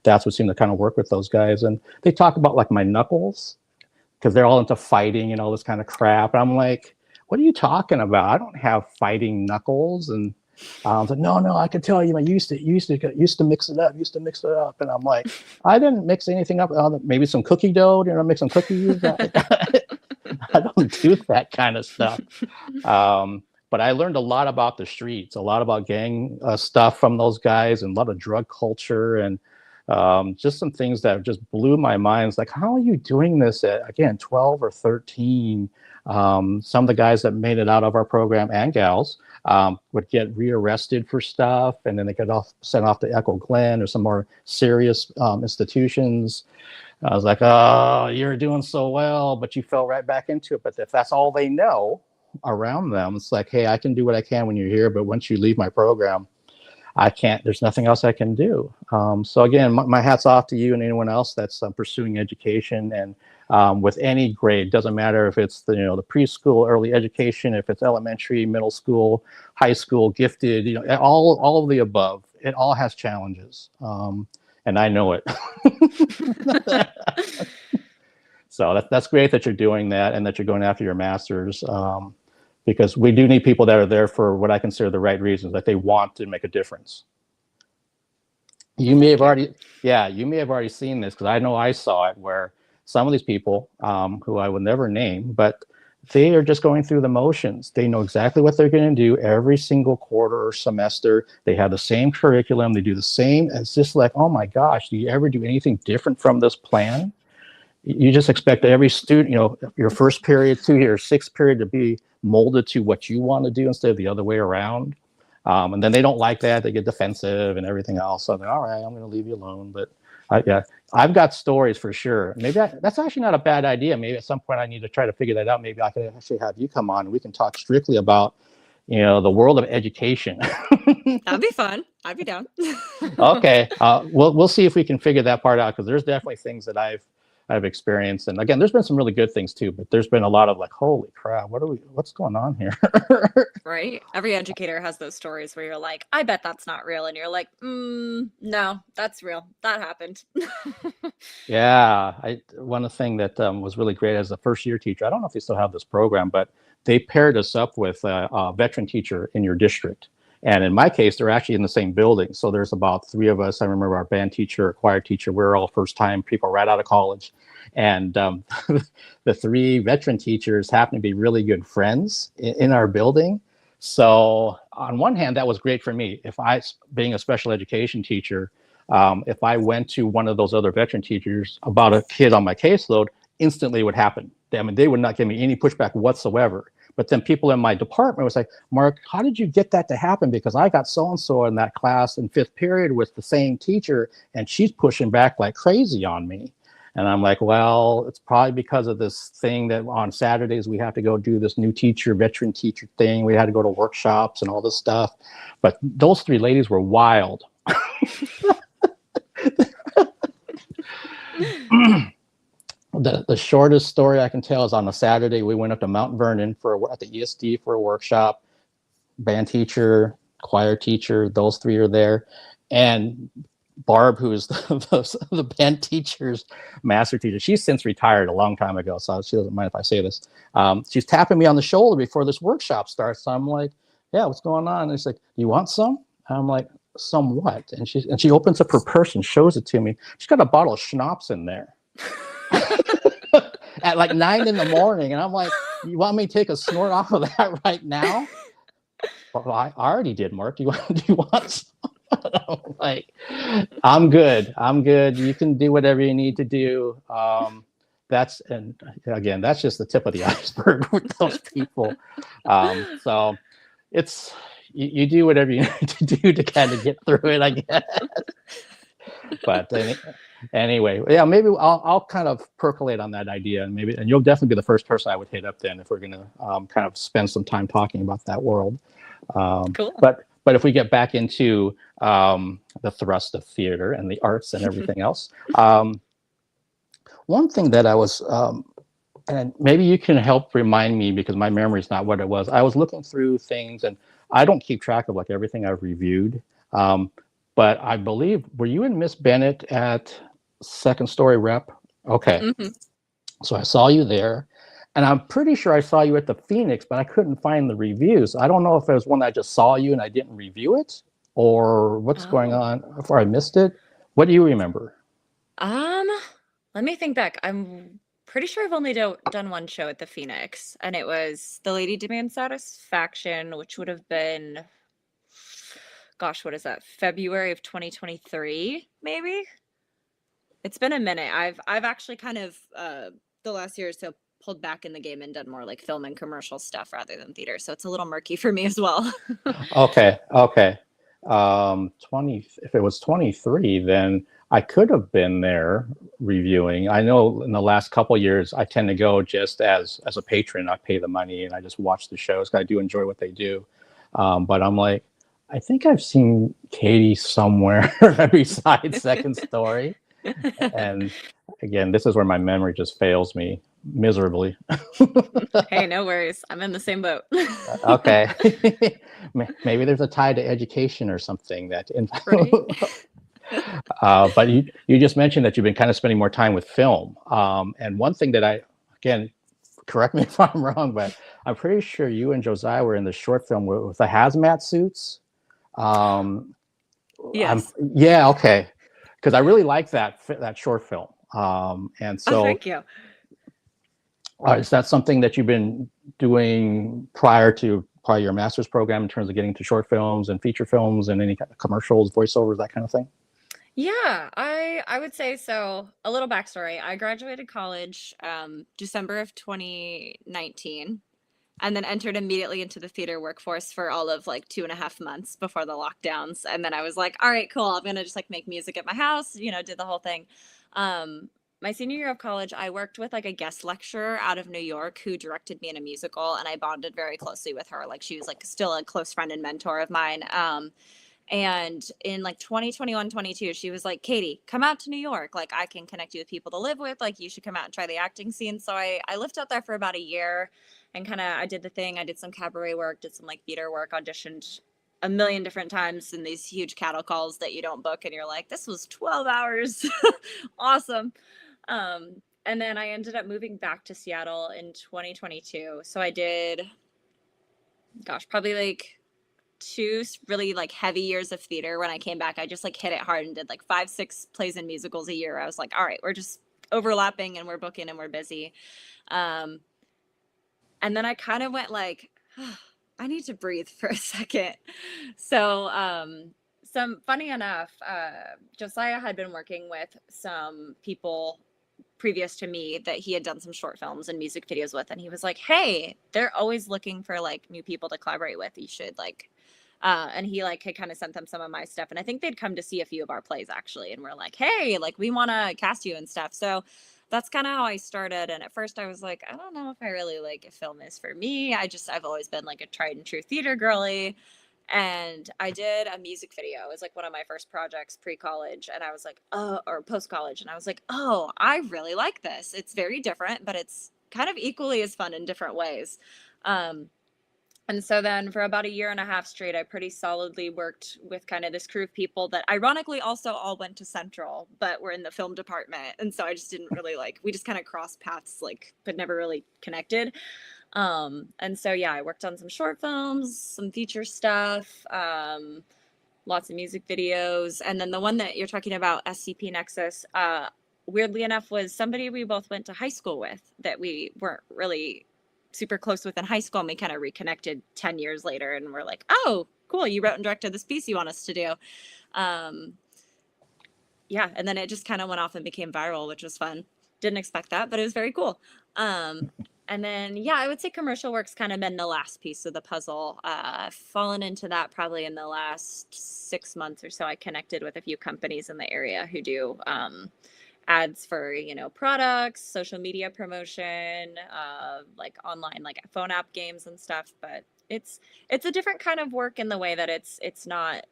That's what seemed to kind of work with those guys. And they talk about like my knuckles because they're all into fighting and all this kind of crap. And I'm like, what are you talking about? I don't have fighting knuckles. And I was like, no, I can tell you, I used to mix it up. And I'm like, I didn't mix anything up. Maybe some cookie dough, make some cookies. I don't do that kind of stuff. But I learned a lot about the streets, a lot about gang stuff from those guys, and a lot of drug culture, and just some things that just blew my mind. It's like, how are you doing this at, again, 12 or 13? Some of the guys that made it out of our program, and gals, would get rearrested for stuff, and then they get sent off to Echo Glen or some more serious institutions. I was like, oh, you're doing so well, but you fell right back into it. But if that's all they know around them, it's like, hey, I can do what I can when you're here, but once you leave my program, I can't. There's nothing else I can do. So again, my hat's off to you and anyone else that's pursuing education, and with any grade. Doesn't matter if it's the preschool, early education, if it's elementary, middle school, high school, gifted, all of the above. It all has challenges. And I know it. So that's great that you're doing that and that you're going after your master's, because we do need people that are there for what I consider the right reasons, that they want to make a difference. You may have already seen this, because I know I saw it, where some of these people, who I will never name, but they are just going through the motions. They know exactly what they're going to do every single quarter or semester. They have the same curriculum. They do the same. It's just like, oh my gosh, do you ever do anything different from this plan? You just expect every student, your first period to your sixth period to be molded to what you want to do instead of the other way around. And then they don't like that. They get defensive and everything else. So they're all right, I'm going to leave you alone. But I've got stories for sure. Maybe that's actually not a bad idea. Maybe at some point I need to try to figure that out. Maybe I could actually have you come on and we can talk strictly about, the world of education. That'd be fun. I'd be down. Okay. We'll see if we can figure that part out, because there's definitely things that I've experienced. And again, there's been some really good things too, but there's been a lot of like, holy crap, what's going on here? Right? Every educator has those stories where you're like, I bet that's not real. And you're like, no, that's real. That happened. Yeah. One of the things that was really great as a first year teacher, I don't know if they still have this program, but they paired us up with a veteran teacher in your district. And in my case, they're actually in the same building. So there's about 3 of us. I remember our band teacher, our choir teacher, we're all first-time people right out of college. And the 3 veteran teachers happen to be really good friends in our building. So on one hand, that was great for me. If being a special education teacher, if I went to one of those other veteran teachers about a kid on my caseload, instantly it would happen. I mean, they would not give me any pushback whatsoever. But then people in my department was like, Mark, how did you get that to happen? Because I got so-and-so in that class in 5th period with the same teacher, and she's pushing back like crazy on me. And I'm like, well, it's probably because of this thing that on Saturdays we have to go do this new teacher, veteran teacher thing. We had to go to workshops and all this stuff. But those 3 ladies were wild. The shortest story I can tell is on a Saturday, we went up to Mount Vernon at the ESD for a workshop. Band teacher, choir teacher, those 3 are there. And Barb, who is the band teacher's master teacher, she's since retired a long time ago, so she doesn't mind if I say this. She's tapping me on the shoulder before this workshop starts. So I'm like, yeah, what's going on? And she's like, you want some? And I'm like, some what? And she opens up her purse and shows it to me. She's got a bottle of schnapps in there. At like 9 in the morning. And I'm like, you want me to take a snort off of that right now? Well, I already did, Mark. Do you want some? I'm like, I'm good. You can do whatever you need to do. And again, that's just the tip of the iceberg with those people. So it's, you do whatever you need to do to kind of get through it, I guess. But anyway, yeah, maybe I'll kind of percolate on that idea, and you'll definitely be the first person I would hit up then if we're going to kind of spend some time talking about that world. Cool. But if we get back into the thrust of theater and the arts and everything else, one thing that I was, and maybe you can help remind me because my memory is not what it was. I was looking through things, and I don't keep track of like everything I've reviewed. But I believe, were you and Miss Bennett at Second Story Rep? Okay. Mm-hmm. So I saw you there. And I'm pretty sure I saw you at the Phoenix, but I couldn't find the reviews. I don't know if it was one that I just saw you and I didn't review it, or what's going on, or I missed it. What do you remember? Let me think back. I'm pretty sure I've only done one show at the Phoenix, and it was The Lady Demand Satisfaction, which would have been, gosh, what is that? February of 2023, maybe? It's been a minute. I've actually kind of the last year or so pulled back in the game and done more like film and commercial stuff rather than theater. So it's a little murky for me as well. Okay. If it was 23, then I could have been there reviewing. I know in the last couple of years, I tend to go just as a patron. I pay the money and I just watch the shows. I do enjoy what they do. But I'm like, I think I've seen Katie somewhere besides Second Story. And again, this is where my memory just fails me miserably. Hey, no worries. I'm in the same boat. Okay. Maybe there's a tie to education or something that. Right. But you just mentioned that you've been kind of spending more time with film. And one thing that again, correct me if I'm wrong, but I'm pretty sure you and Josiah were in the short film with the hazmat suits. Yes. Yeah. Okay. Because I really like that short film. And so. Oh, thank you. Is that something that you've been doing prior to your master's program in terms of getting to short films and feature films and any kind of commercials, voiceovers, that kind of thing? Yeah, I would say so. A little backstory. I graduated college December of 2019 and then entered immediately into the theater workforce for all of like 2.5 months before the lockdowns. And then I was like, all right, cool. I'm going to just like make music at my house, did the whole thing. My senior year of college, I worked with like a guest lecturer out of New York who directed me in a musical, and I bonded very closely with her. Like she was like still a close friend and mentor of mine. And in like 2021, 22, she was like, Katie, come out to New York. Like I can connect you with people to live with. Like you should come out and try the acting scene. So I lived out there for about a year and I did the thing. I did some cabaret work, did some like theater work, auditioned a million different times in these huge cattle calls that you don't book. And you're like, this was 12 hours. Awesome. And then I ended up moving back to Seattle in 2022. So I did, probably like 2 really like heavy years of theater. When I came back, I just like hit it hard and did like 5-6 plays and musicals a year. I was like, all right, we're just overlapping and we're booking and we're busy. And then I kind of went like, I need to breathe for a second. So, funny enough, Josiah had been working with some people previous to me that he had done some short films and music videos with, and he was like, hey, they're always looking for like new people to collaborate with, you should like and he like had kind of sent them some of my stuff, and I think they'd come to see a few of our plays actually, and we're like, hey, like we want to cast you and stuff. So that's kind of how I started. And at first I was like, I don't know if I really like if film is for me. I've always been like a tried and true theater girly. And I did a music video. It was like one of my first projects pre-college. And I was like, oh, or post-college. And I was like, oh, I really like this. It's very different, but it's kind of equally as fun in different ways. And so then for about a year and a half straight, I pretty solidly worked with kind of this crew of people that ironically also all went to Central, but were in the film department. And so I just didn't really we just kind of crossed paths, but never really connected. And so, yeah, I worked on some short films, some feature stuff, lots of music videos. And then the one that you're talking about, SCP Nexus, weirdly enough, was somebody we both went to high school with that we weren't really super close with in high school. And we kind of reconnected 10 years later, and we're like, oh, cool, you wrote and directed this piece you want us to do. Yeah, and then it just kind of went off and became viral, which was fun. Didn't expect that, but it was very cool. And then, yeah, I would say commercial work's kind of been the last piece of the puzzle. I've fallen into that probably in the last 6 months or so. I connected with a few companies in the area who do ads for, products, social media promotion, like online, like phone app games and stuff. But it's a different kind of work in the way that it's not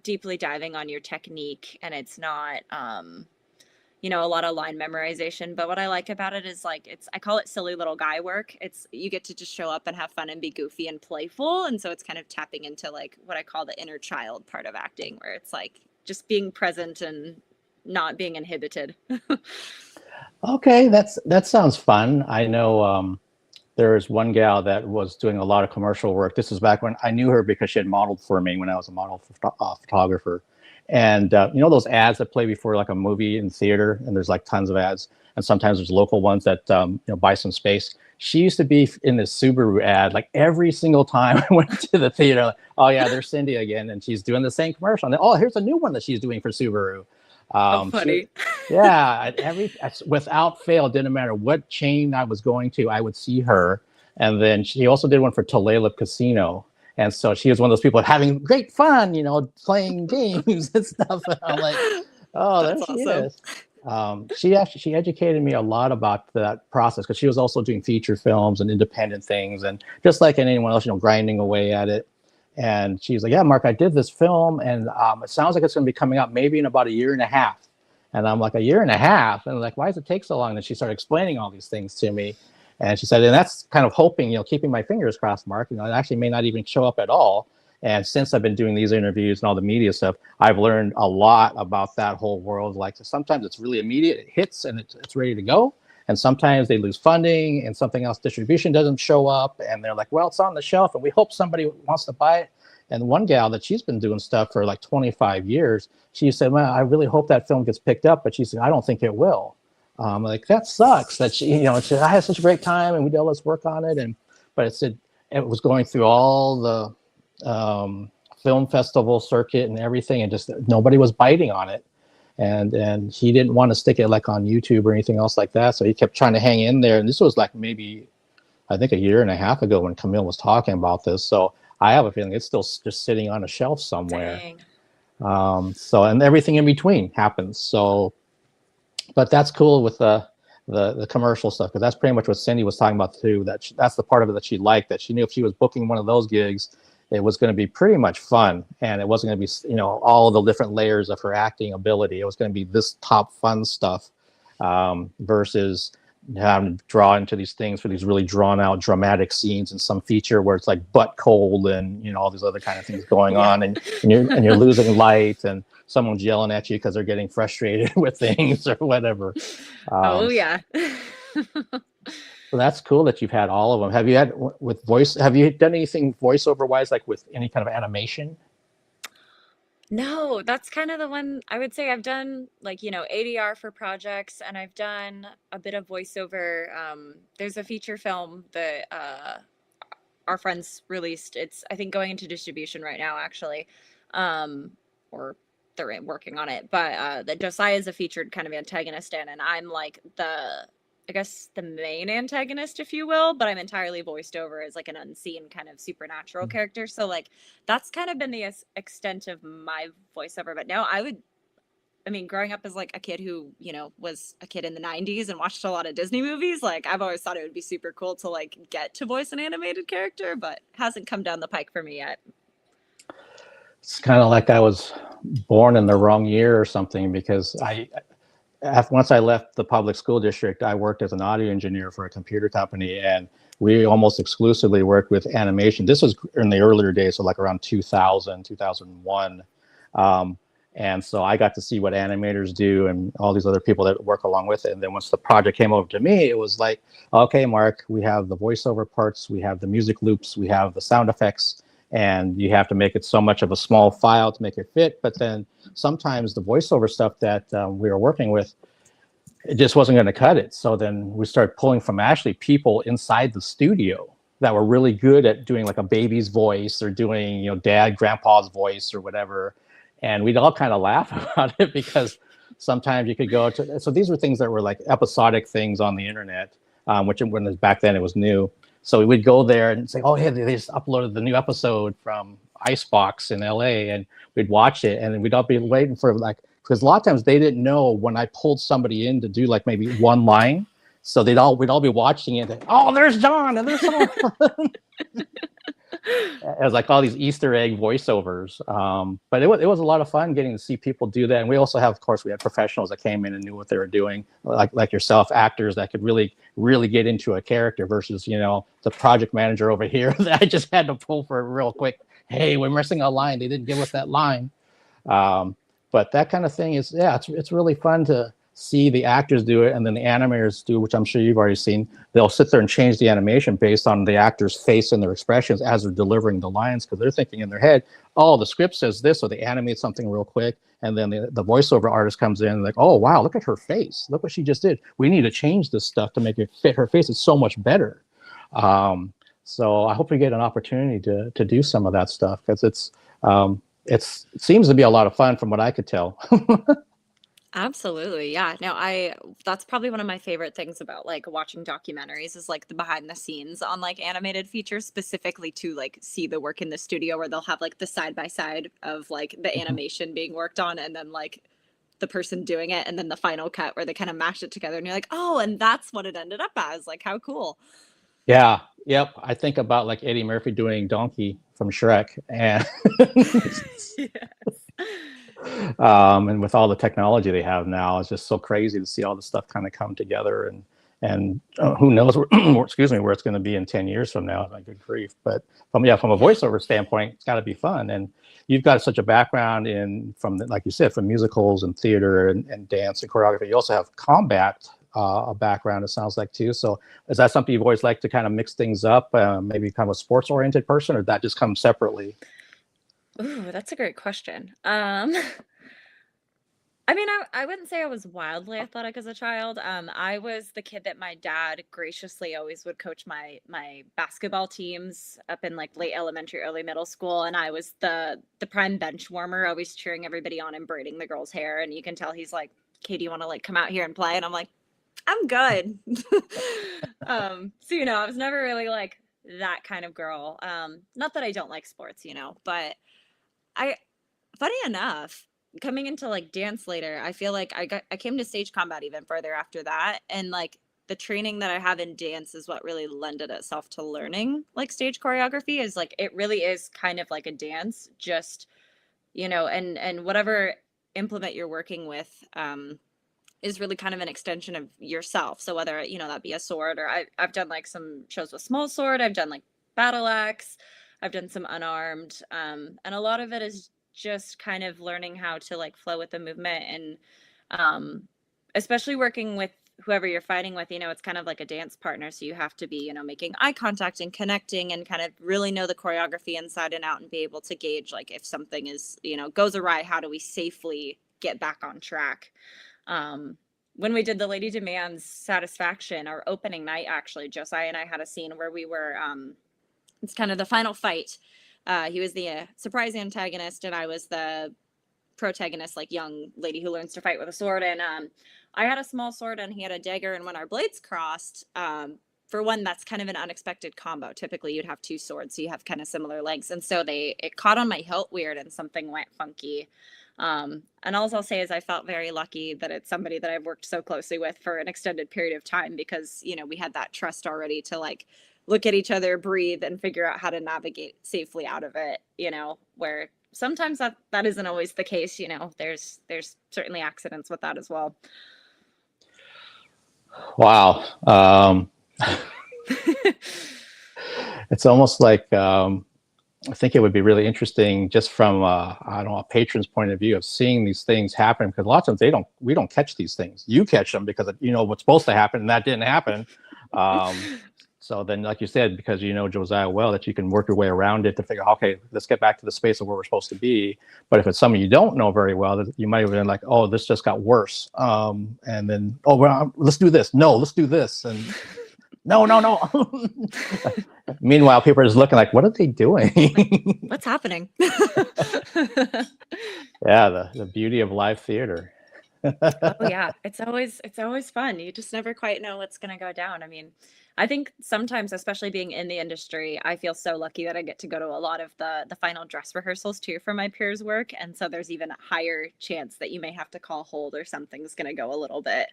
deeply diving on your technique, and it's not a lot of line memorization. But what I like about it is I call it silly little guy work. You get to just show up and have fun and be goofy and playful. And so it's kind of tapping into what I call the inner child part of acting, where it's just being present and not being inhibited. Okay, that sounds fun. I know there's one gal that was doing a lot of commercial work. This was back when I knew her because she had modeled for me when I was a model photographer. And those ads that play before a movie in theater, and there's tons of ads, and sometimes there's local ones that buy some space. She used to be in this Subaru ad every single time I went to the theater. Oh yeah, there's Cindy again, and she's doing the same commercial. And then, oh, here's a new one that she's doing for Subaru. Funny. Without fail, didn't matter what chain I was going to, I would see her. And then she also did one for Tulalip Casino. And so she was one of those people having great fun, playing games and stuff. And I'm like, oh, there she is. She educated me a lot about that process, because she was also doing feature films and independent things, and just like anyone else, grinding away at it. And she's like, yeah, Mark, I did this film, and it sounds like it's going to be coming out maybe in about a year and a half. And I'm like, a year and a half? And why does it take so long? And she started explaining all these things to me. And she said, and that's kind of hoping, keeping my fingers crossed, Mark, it actually may not even show up at all. And since I've been doing these interviews and all the media stuff, I've learned a lot about that whole world. Sometimes it's really immediate, it hits and it's ready to go. And sometimes they lose funding and something else, distribution doesn't show up. And they're like, well, it's on the shelf and we hope somebody wants to buy it. And one gal that she's been doing stuff for 25 years, she said, well, I really hope that film gets picked up. But she said, I don't think it will. That sucks. That she, I had such a great time and we did all this work on it. But it said it was going through all the film festival circuit and everything, and just nobody was biting on it. And he didn't want to stick it on YouTube or anything else like that. So he kept trying to hang in there. And this was maybe, I think, a year and a half ago when Camille was talking about this. So I have a feeling it's still just sitting on a shelf somewhere. Dang. And everything in between happens. So, but that's cool with the commercial stuff, because that's pretty much what Cindy was talking about too. That's the part of it that she liked, that she knew if she was booking one of those gigs, it was going to be pretty much fun, and it wasn't going to be all the different layers of her acting ability. It was going to be this top fun stuff versus having to draw into these things for these really drawn out dramatic scenes in some feature where it's butt cold and all these other kind of things going on, and you're losing light and someone's yelling at you because they're getting frustrated with things or whatever. Oh yeah. So that's cool that you've had all of them. Have you had with voice? Have you done anything voiceover wise, with any kind of animation? No, that's kind of the one I would say I've done, ADR for projects, and I've done a bit of voiceover. There's a feature film that our friends released. It's, I think, going into distribution right now, actually. Or they're working on it, but that Josiah is a featured kind of antagonist in, and I'm like I guess the main antagonist, if you will, but I'm entirely voiced over as like an unseen kind of supernatural character. So like that's kind of been the extent of my voiceover. But now I mean, growing up as like a kid who, you know, was a kid in the 90s and watched a lot of Disney movies, like I've always thought it would be super cool to like get to voice an animated character, but hasn't come down the pike for me yet. It's kind of like I was born in the wrong year or something, because once I left the public school district, I worked as an audio engineer for a computer company, and we almost exclusively worked with animation. This was in the earlier days, so like around 2000, 2001. And so I got to see what animators do and all these other people that work along with it. And then once the project came over to me, it was like, okay, Mark, we have the voiceover parts, we have the music loops, we have the sound effects, and you have to make it so much of a small file to make it fit. But then sometimes the voiceover stuff that we were working with, it just wasn't going to cut it. So then we started pulling from actually people inside the studio that were really good at doing like a baby's voice or doing, you know, dad, grandpa's voice or whatever. And we'd all kind of laugh about it, because sometimes you could go to, so these were things that were like episodic things on the internet, which when back then it was new. So we'd go there and say, oh, hey, they just uploaded the new episode from Icebox in LA, and we'd watch it, and we'd all be waiting for like, because a lot of times they didn't know when I pulled somebody in to do like maybe one line. So we'd all be watching it. And, oh, there's John, and there's someone. It was like all these Easter egg voiceovers. But it was a lot of fun getting to see people do that. And we also have, of course, we had professionals that came in and knew what they were doing, like yourself, actors that could really, really get into a character versus, you know, the project manager over here that I just had to pull for real quick. Hey, we're missing a line. They didn't give us that line. But that kind of thing is, yeah, it's really fun to see the actors do it, and then the animators do, which I'm sure you've already seen. They'll sit there and change the animation based on the actor's face and their expressions as they're delivering the lines, because they're thinking in their head, oh, the script says this, so they animate something real quick, and then the voiceover artist comes in and like, oh, wow, look at her face. Look what she just did. We need to change this stuff to make it fit her face. It's so much better. So I hope we get an opportunity to do some of that stuff, because it seems to be a lot of fun from what I could tell. Absolutely. Yeah. No, that's probably one of my favorite things about like watching documentaries is like the behind the scenes on like animated features, specifically to like see the work in the studio where they'll have like the side by side of like the animation being worked on, and then like the person doing it, and then the final cut where they kind of mash it together and you're like, oh, and that's what it ended up as. Like, how cool. Yeah. Yep. I think about like Eddie Murphy doing Donkey from Shrek, and and with all the technology they have now, it's just so crazy to see all the stuff kind of come together, and who knows where, excuse me, where it's going to be in 10 years from now. My good grief. But from a voiceover standpoint, it's got to be fun. And you've got such a background like you said, from musicals and theater and dance and choreography. You also have combat a background, it sounds like, too. So is that something you've always liked to kind of mix things up, maybe become a sports oriented person, or did that just come separately? Ooh, that's a great question. I mean, I wouldn't say I was wildly athletic as a child. I was the kid that my dad graciously always would coach my basketball teams up in like late elementary, early middle school, and I was the prime bench warmer, always cheering everybody on and braiding the girls' hair. And you can tell he's like, "Katie, you want to like come out here and play?" And I'm like, "I'm good." So you know, I was never really like that kind of girl. Not that I don't like sports, you know, but funny enough, coming into like dance later, I feel like I came to stage combat even further after that, and like the training that I have in dance is what really lended itself to learning like stage choreography. Is like it really is kind of like a dance, just you know, and whatever implement you're working with is really kind of an extension of yourself. So whether you know that be a sword, or I've done like some shows with small sword, I've done like battle axe, I've done some unarmed, and a lot of it is just kind of learning how to like flow with the movement, and especially working with whoever you're fighting with, you know, it's kind of like a dance partner, so you have to be, you know, making eye contact and connecting and kind of really know the choreography inside and out and be able to gauge like if something is, you know, goes awry, how do we safely get back on track. When we did the Lady Demands Satisfaction, our opening night, actually Josiah and I had a scene where we were it's kind of the final fight. He was the surprise antagonist, and I was the protagonist, like young lady who learns to fight with a sword, and I had a small sword and he had a dagger, and when our blades crossed, for one, that's kind of an unexpected combo. Typically you'd have two swords, so you have kind of similar lengths, and so it caught on my hilt weird and something went funky. And all I'll say is I felt very lucky that it's somebody that I've worked so closely with for an extended period of time, because, you know, we had that trust already to like look at each other, breathe, and figure out how to navigate safely out of it, you know, where sometimes that isn't always the case, you know. There's certainly accidents with that as well. Wow. It's almost like I think it would be really interesting just from I don't know, a patron's point of view of seeing these things happen, because a lot of times we don't catch these things. You catch them because you know what's supposed to happen and that didn't happen. So then, like you said, because you know Josiah well, that you can work your way around it to figure, okay, let's get back to the space of where we're supposed to be. But if it's someone you don't know very well, you might have been like, oh, this just got worse. And then, oh, well, let's do this. No, let's do this. And no. Meanwhile, people are just looking like, what are they doing? What's happening? Yeah, the beauty of live theater. Oh yeah, it's always fun. You just never quite know what's going to go down. I mean, I think sometimes, especially being in the industry, I feel so lucky that I get to go to a lot of the final dress rehearsals too for my peers' work, and so there's even a higher chance that you may have to call hold or something's going to go a little bit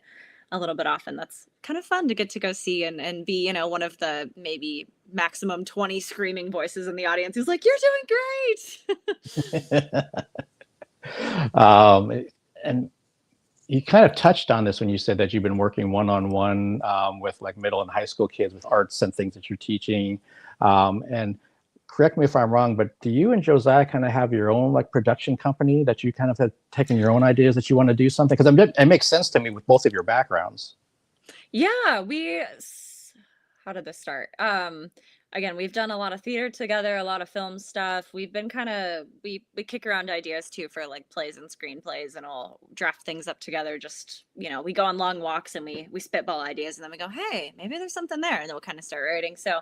off, and that's kind of fun to get to go see and be, you know, one of the maybe maximum 20 screaming voices in the audience who's like, you're doing great. And you kind of touched on this when you said that you've been working one-on-one with like middle and high school kids with arts and things that you're teaching. And correct me if I'm wrong, but do you and Josiah kind of have your own like production company that you kind of have taken your own ideas that you want to do something? Because it makes sense to me with both of your backgrounds. Yeah, how did this start? Again, we've done a lot of theater together, a lot of film stuff. We've been we kick around ideas too for like plays and screenplays, and I'll draft things up together. Just, you know, we go on long walks and we spitball ideas, and then we go, hey, maybe there's something there, and then we'll kind of start writing. So,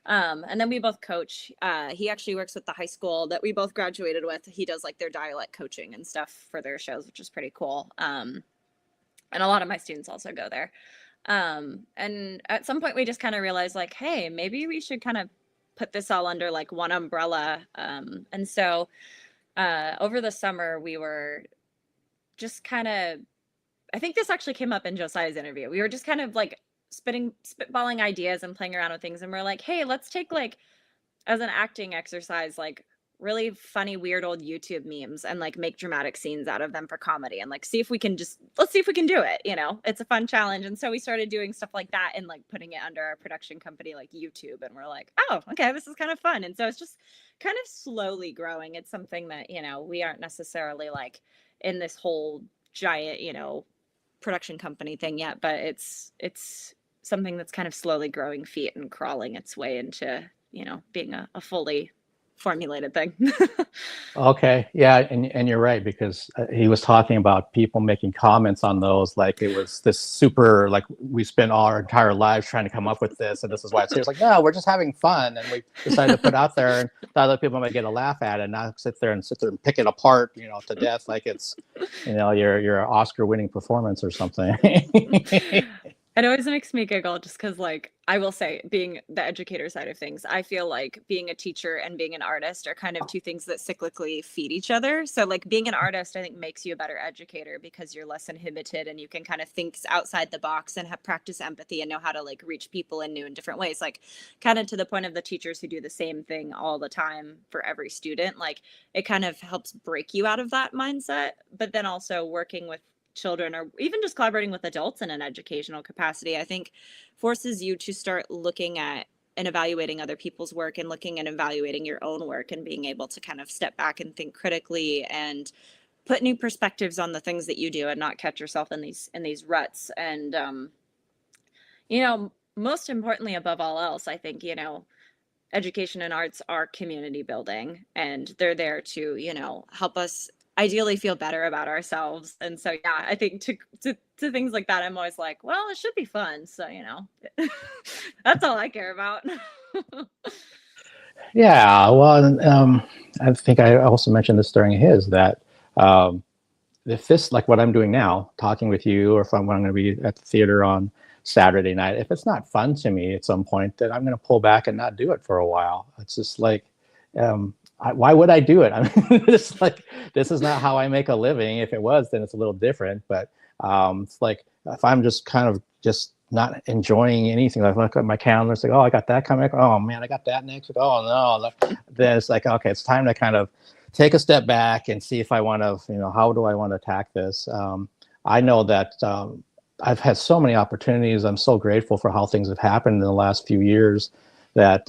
and then we both coach. He actually works with the high school that we both graduated with. He does like their dialect coaching and stuff for their shows, which is pretty cool. And a lot of my students also go there. And at some point we just kind of realized like, hey, maybe we should kind of put this all under like one umbrella. And so over the summer we were just kind of, I think this actually came up in Josiah's interview. We were just kind of like spitballing ideas and playing around with things, and we're like, hey, let's take like as an acting exercise like really funny weird old YouTube memes and like make dramatic scenes out of them for comedy, and like let's see if we can do it, you know. It's a fun challenge. And so we started doing stuff like that and like putting it under our production company like YouTube, and we're like, oh, okay, this is kind of fun. And so it's just kind of slowly growing. It's something that, you know, we aren't necessarily like in this whole giant, you know, production company thing yet, but it's something that's kind of slowly growing feet and crawling its way into, you know, being a fully formulated thing. Okay, yeah, and you're right, because he was talking about people making comments on those like it was this super, like we spent our entire lives trying to come up with this, and this is why it's here. It's like, no, we're just having fun, and we decided to put out there, and thought other people might get a laugh at it, and not sit there and pick it apart, you know, to death like it's, you know, your Oscar-winning performance or something. It always makes me giggle just because, like, I will say, being the educator side of things, I feel like being a teacher and being an artist are kind of two things that cyclically feed each other. So, like, being an artist, I think, makes you a better educator because you're less inhibited and you can kind of think outside the box and have practice empathy and know how to, like, reach people in new and different ways. Like, kind of to the point of the teachers who do the same thing all the time for every student. Like, it kind of helps break you out of that mindset. But then also working with children or even just collaborating with adults in an educational capacity, I think forces you to start looking at and evaluating other people's work and looking and evaluating your own work and being able to kind of step back and think critically and put new perspectives on the things that you do and not catch yourself in these ruts. And you know, most importantly, above all else, I think, you know, education and arts are community building, and they're there to, you know, help us ideally feel better about ourselves. And so, yeah, I think to things like that, I'm always like, well, it should be fun. So, you know, that's all I care about. Yeah, well, I think I also mentioned this during his, that If this, like what I'm doing now, talking with you, or if I'm going to be at the theater on Saturday night, if it's not fun to me at some point, then I'm going to pull back and not do it for a while. It's just like, why would I do it? I mean, it's like, this is not how I make a living. If it was, then it's a little different. But it's like, if I'm just kind of just not enjoying anything, like look at my calendar, it's like, oh, I got that coming up. Oh man, I got that next week. Oh no. Then it's like, okay, it's time to kind of take a step back and see if I want to, how do I want to attack this? I know that I've had so many opportunities. I'm so grateful for how things have happened in the last few years, that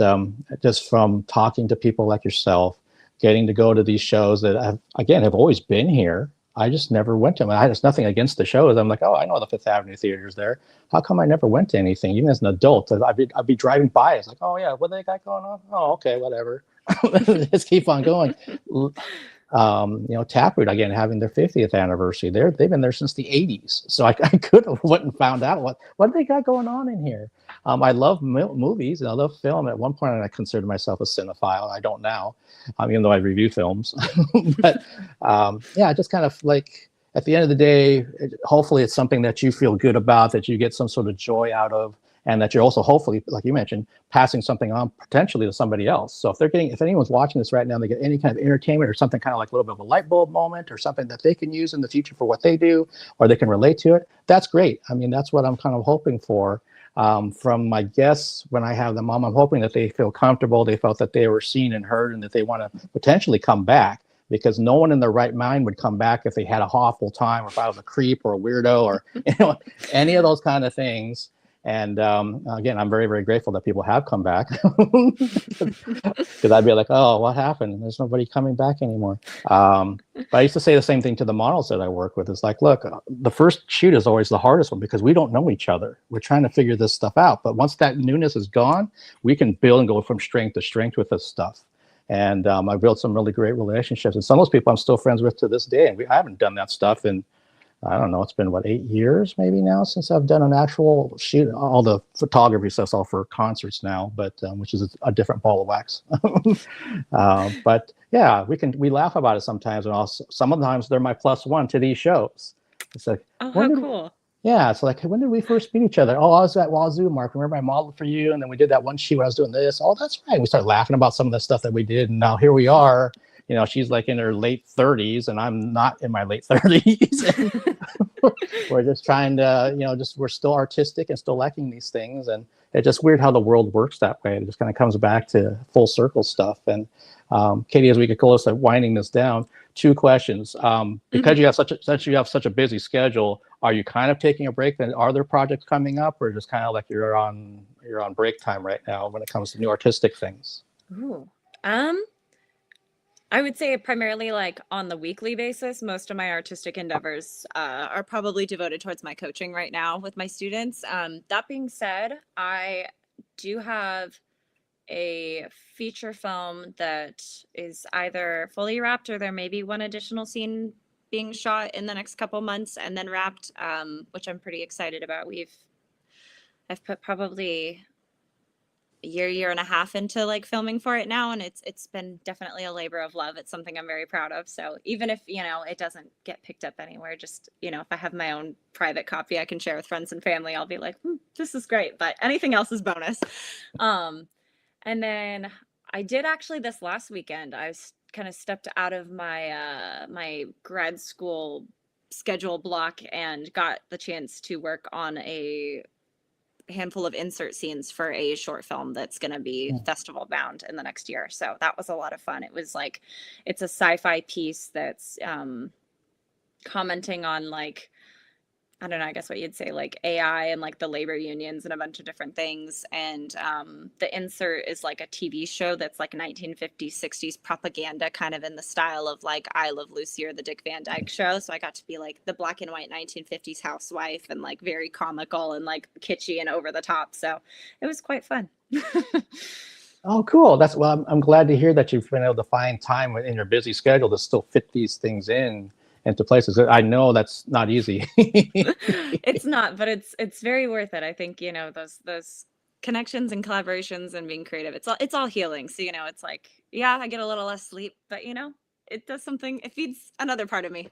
just from talking to people like yourself, getting to go to these shows that have always been here. I just never went to them. There's nothing against the shows. I'm like, oh, I know the Fifth Avenue Theater's there. How come I never went to anything? Even as an adult, I'd be driving by. It's like, oh yeah, what do they got going on? Oh, okay, whatever. Just keep on going. Taproot, again, having their 50th anniversary, they've been there since the 80s. So I could have went and found out what do they got going on in here. I love movies and I love film. At one point, I considered myself a cinephile. I don't now, even though I review films. But just kind of like, at the end of the day, hopefully it's something that you feel good about, that you get some sort of joy out of, and that you're also hopefully, like you mentioned, passing something on potentially to somebody else. So if anyone's watching this right now, they get any kind of entertainment or something kind of like a little bit of a light bulb moment or something that they can use in the future for what they do, or they can relate to it, that's great. I mean, that's what I'm kind of hoping for. From my guests, when I have them on, I'm hoping that they feel comfortable, they felt that they were seen and heard, and that they want to potentially come back, because no one in their right mind would come back if they had a awful time, or if I was a creep or a weirdo, or any of those kind of things. And again, I'm very, very grateful that people have come back, because I'd be like, oh, what happened? There's nobody coming back anymore. But I used to say the same thing to the models that I work with. It's like, look, the first shoot is always the hardest one, because we don't know each other. We're trying to figure this stuff out. But once that newness is gone, we can build and go from strength to strength with this stuff. And I built some really great relationships. And some of those people I'm still friends with to this day. And I haven't done that stuff in, I don't know, it's been, 8 years maybe now since I've done an actual shoot. All the photography stuff's all for concerts now, but which is a different ball of wax. But yeah, we laugh about it sometimes, and also sometimes they're my +1 to these shows. It's like, oh, how cool. Yeah, it's like, when did we first meet each other? Oh, I was at Wazoo, Mark. Remember I modeled for you, and then we did that one shoot where I was doing this. Oh, that's right. We started laughing about some of the stuff that we did, and now here we are. She's like in her late 30s, and I'm not in my late 30s. We're just trying to, we're still artistic and still liking these things. And it's just weird how the world works that way. It just kind of comes back to full circle stuff. And Katie, as we get close to winding this down, 2 questions. Because you have such a busy schedule, are you kind of taking a break? Then are there projects coming up, or just kind of like you're on break time right now when it comes to new artistic things? Ooh. I would say primarily like on the weekly basis, most of my artistic endeavors are probably devoted towards my coaching right now with my students. That being said, I do have a feature film that is either fully wrapped, or there may be one additional scene being shot in the next couple months and then wrapped, which I'm pretty excited about. I've put probably a year and a half into like filming for it now, and it's been definitely a labor of love. It's something I'm very proud of. So even if it doesn't get picked up anywhere, just if I have my own private copy I can share with friends and family, I'll be like, this is great. But anything else is bonus. And then I did actually this last weekend, I kind of stepped out of my my grad school schedule block and got the chance to work on a handful of insert scenes for a short film that's going to be festival bound in the next year. So that was a lot of fun. It was like, it's a sci-fi piece that's commenting on like, I don't know, I guess what you'd say, like AI and like the labor unions and a bunch of different things. And the insert is like a TV show that's like 1950s, 60s propaganda, kind of in the style of like I Love Lucy or the Dick Van Dyke Show. So I got to be like the black and white 1950s housewife, and like very comical and like kitschy and over the top. So it was quite fun. Oh, cool. I'm glad to hear that you've been able to find time in your busy schedule to still fit these things into places. I know that's not easy. It's not, but it's very worth it. I think, those connections and collaborations and being creative, it's all healing. So, it's like, yeah, I get a little less sleep, but it does something. It feeds another part of me.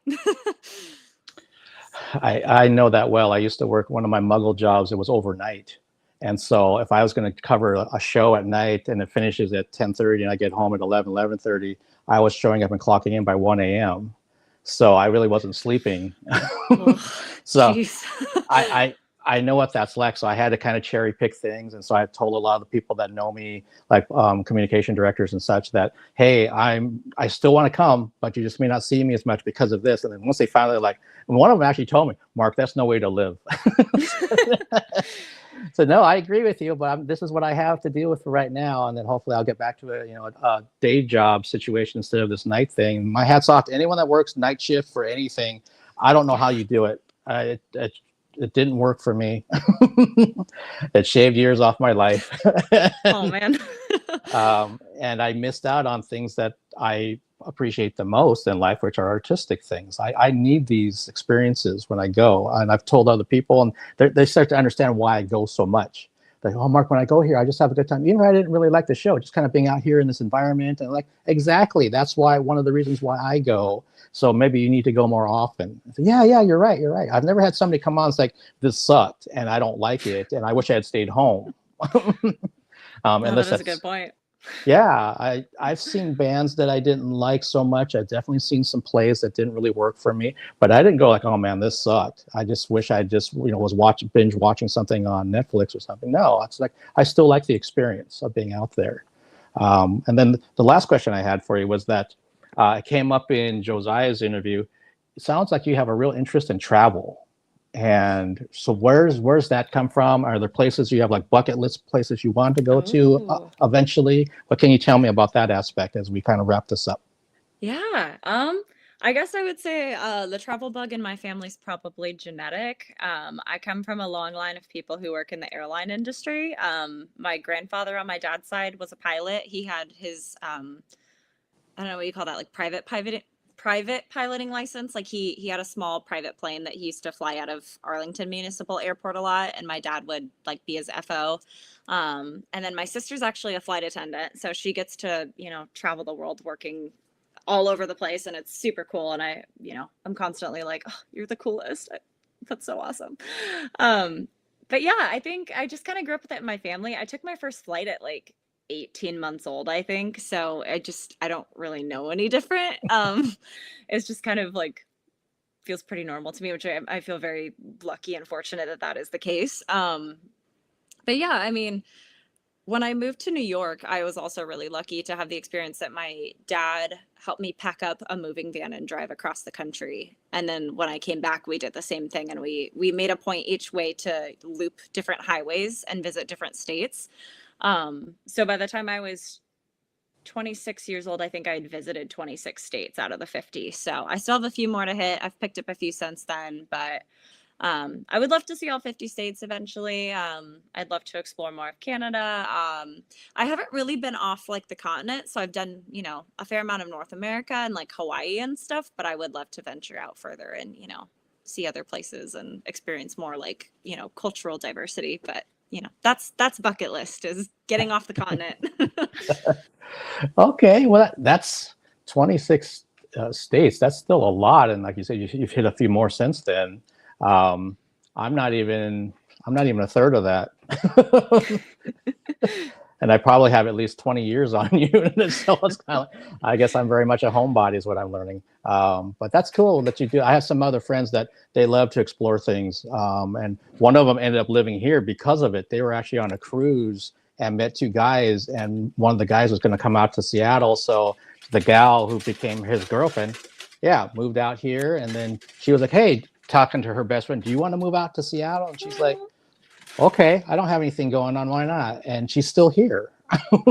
I know that well. I used to work one of my Muggle jobs. It was overnight. And so if I was going to cover a show at night and it finishes at 10:30 and I get home at 11:30, I was showing up and clocking in by 1 a.m. So I really wasn't sleeping. So I know what that's like. So I had to kind of cherry pick things. And so I've told a lot of the people that know me, like communication directors and such, that, hey, I still want to come, but you just may not see me as much because of this. And then once they finally and one of them actually told me, Mark, that's no way to live. So no, I agree with you, but this is what I have to deal with for right now. And then hopefully I'll get back to a day job situation instead of this night thing. My hat's off to anyone that works night shift for anything. I don't know how you do it. It didn't work for me. It shaved years off my life. Oh man. And I missed out on things that I appreciate the most in life, which are artistic things. I need these experiences when I go, and I've told other people, and they start to understand why I go so much. Like, oh, Mark, when I go here, I just have a good time. Even if I didn't really like the show, just kind of being out here in this environment, and like, exactly, that's why one of the reasons why I go. So maybe you need to go more often. I say, yeah, you're right. I've never had somebody come on and say, this sucked, and I don't like it, and I wish I had stayed home. That is a good point. Yeah, I've seen bands that I didn't like so much. I've definitely seen some plays that didn't really work for me, but I didn't go like, oh man, this sucked. I just wish I was binge watching something on Netflix or something. No, it's like I still like the experience of being out there. And then the last question I had for you was that it came up in Josiah's interview. It sounds like you have a real interest in travel. And so where's that come from? Are there places you have like bucket list places you want to go to eventually? What can you tell me about that aspect as we kind of wrap this up? Yeah. I guess I would say the travel bug in my family is probably genetic. I come from a long line of people who work in the airline industry. My grandfather on my dad's side was a pilot. He had his I don't know what you call that, like private piloting license. Like he had a small private plane that he used to fly out of Arlington Municipal Airport a lot, and my dad would like be his FO. And then my sister's actually a flight attendant, so she gets to travel the world working all over the place, and it's super cool. And I'm constantly like, oh, you're the coolest. That's so awesome. But yeah, I think I just kind of grew up with it in my family. I took my first flight at like 18 months old, I think. So I don't really know any different. It's just kind of like feels pretty normal to me, which I feel very lucky and fortunate that is the case. But yeah, I mean, when I moved to New York, I was also really lucky to have the experience that my dad helped me pack up a moving van and drive across the country. And then when I came back, we did the same thing. And we made a point each way to loop different highways and visit different states. So by the time I was 26 years old, I think I had visited 26 states out of the 50. So I still have a few more to hit. I've picked up a few since then, but I would love to see all 50 states eventually. I'd love to explore more of Canada. I haven't really been off like the continent, so I've done, a fair amount of North America and like Hawaii and stuff, but I would love to venture out further and, see other places and experience more like, cultural diversity. But, that's bucket list, is getting off the continent. Okay, well, that's 26 states. That's still a lot. And like you said, you've hit a few more since then. I'm not even a third of that. And I probably have at least 20 years on you. So it's kind of, I guess I'm very much a homebody is what I'm learning. But that's cool that you do. I have some other friends that they love to explore things. And one of them ended up living here because of it. They were actually on a cruise and met two guys, and one of the guys was going to come out to Seattle. So the gal who became his girlfriend, moved out here. And then she was like, hey, talking to her best friend, do you want to move out to Seattle? And she's like, okay, I don't have anything going on. Why not? And she's still here.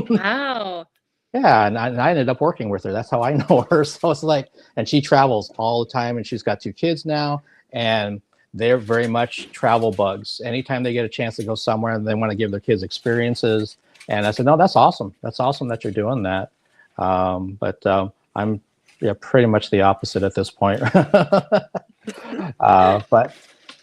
Wow. Yeah. And I ended up working with her. That's how I know her. So it's like, and she travels all the time, and she's got 2 kids now, and they're very much travel bugs. Anytime they get a chance to go somewhere and they want to give their kids experiences. And I said, no, that's awesome. That's awesome that you're doing that. But I'm pretty much the opposite at this point. But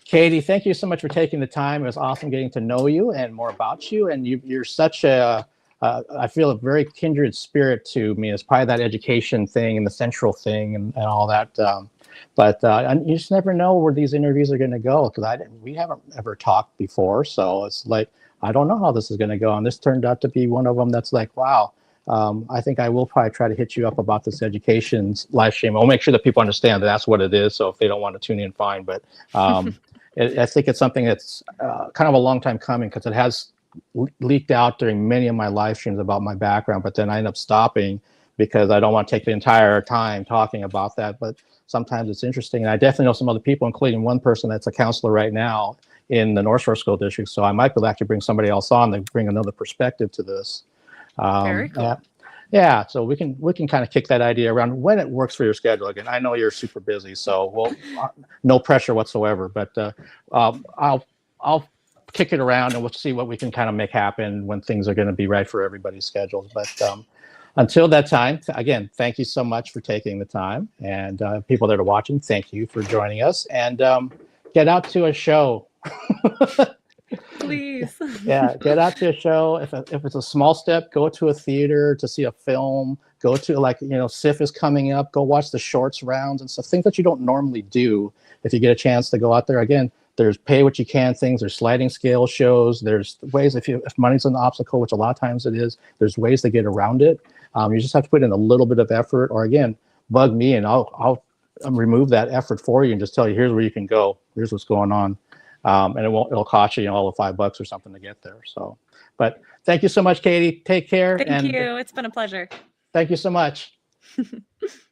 Katie, thank you so much for taking the time. It was awesome getting to know you and more about you. And you're such a I feel a very kindred spirit to me. It's probably that education thing and the central thing and all that. And you just never know where these interviews are going to go, because we haven't ever talked before. So it's like, I don't know how this is going to go. And this turned out to be one of them that's like, wow. I think I will probably try to hit you up about this education live stream. I'll make sure that people understand that that's what it is. So if they don't want to tune in, fine. But I think it's something that's kind of a long time coming, because it has leaked out during many of my live streams about my background. But then I end up stopping because I don't want to take the entire time talking about that. But sometimes it's interesting. And I definitely know some other people, including one person that's a counselor right now in the North Shore School District. So I might be able to actually bring somebody else on to bring another perspective to this. Very cool. Yeah, so we can kind of kick that idea around when it works for your schedule. Again, I know you're super busy, so no pressure whatsoever. But I'll kick it around and we'll see what we can kind of make happen when things are going to be right for everybody's schedules. But until that time, again, thank you so much for taking the time, and people that are watching, thank you for joining us. And get out to a show. Please. Yeah, get out to a show. If it's a small step, go to a theater to see a film. Go to, like, SIF is coming up. Go watch the shorts rounds and stuff. Things that you don't normally do. If you get a chance to go out there, again, there's pay what you can things. There's sliding scale shows. There's ways, if money's an obstacle, which a lot of times it is, there's ways to get around it. You just have to put in a little bit of effort, or again, bug me and I'll remove that effort for you and just tell you, here's where you can go. Here's what's going on. And it'll cost you all of $5 or something to get there. So, but thank you so much, Katie. Take care. Thank you. It's been a pleasure. Thank you so much.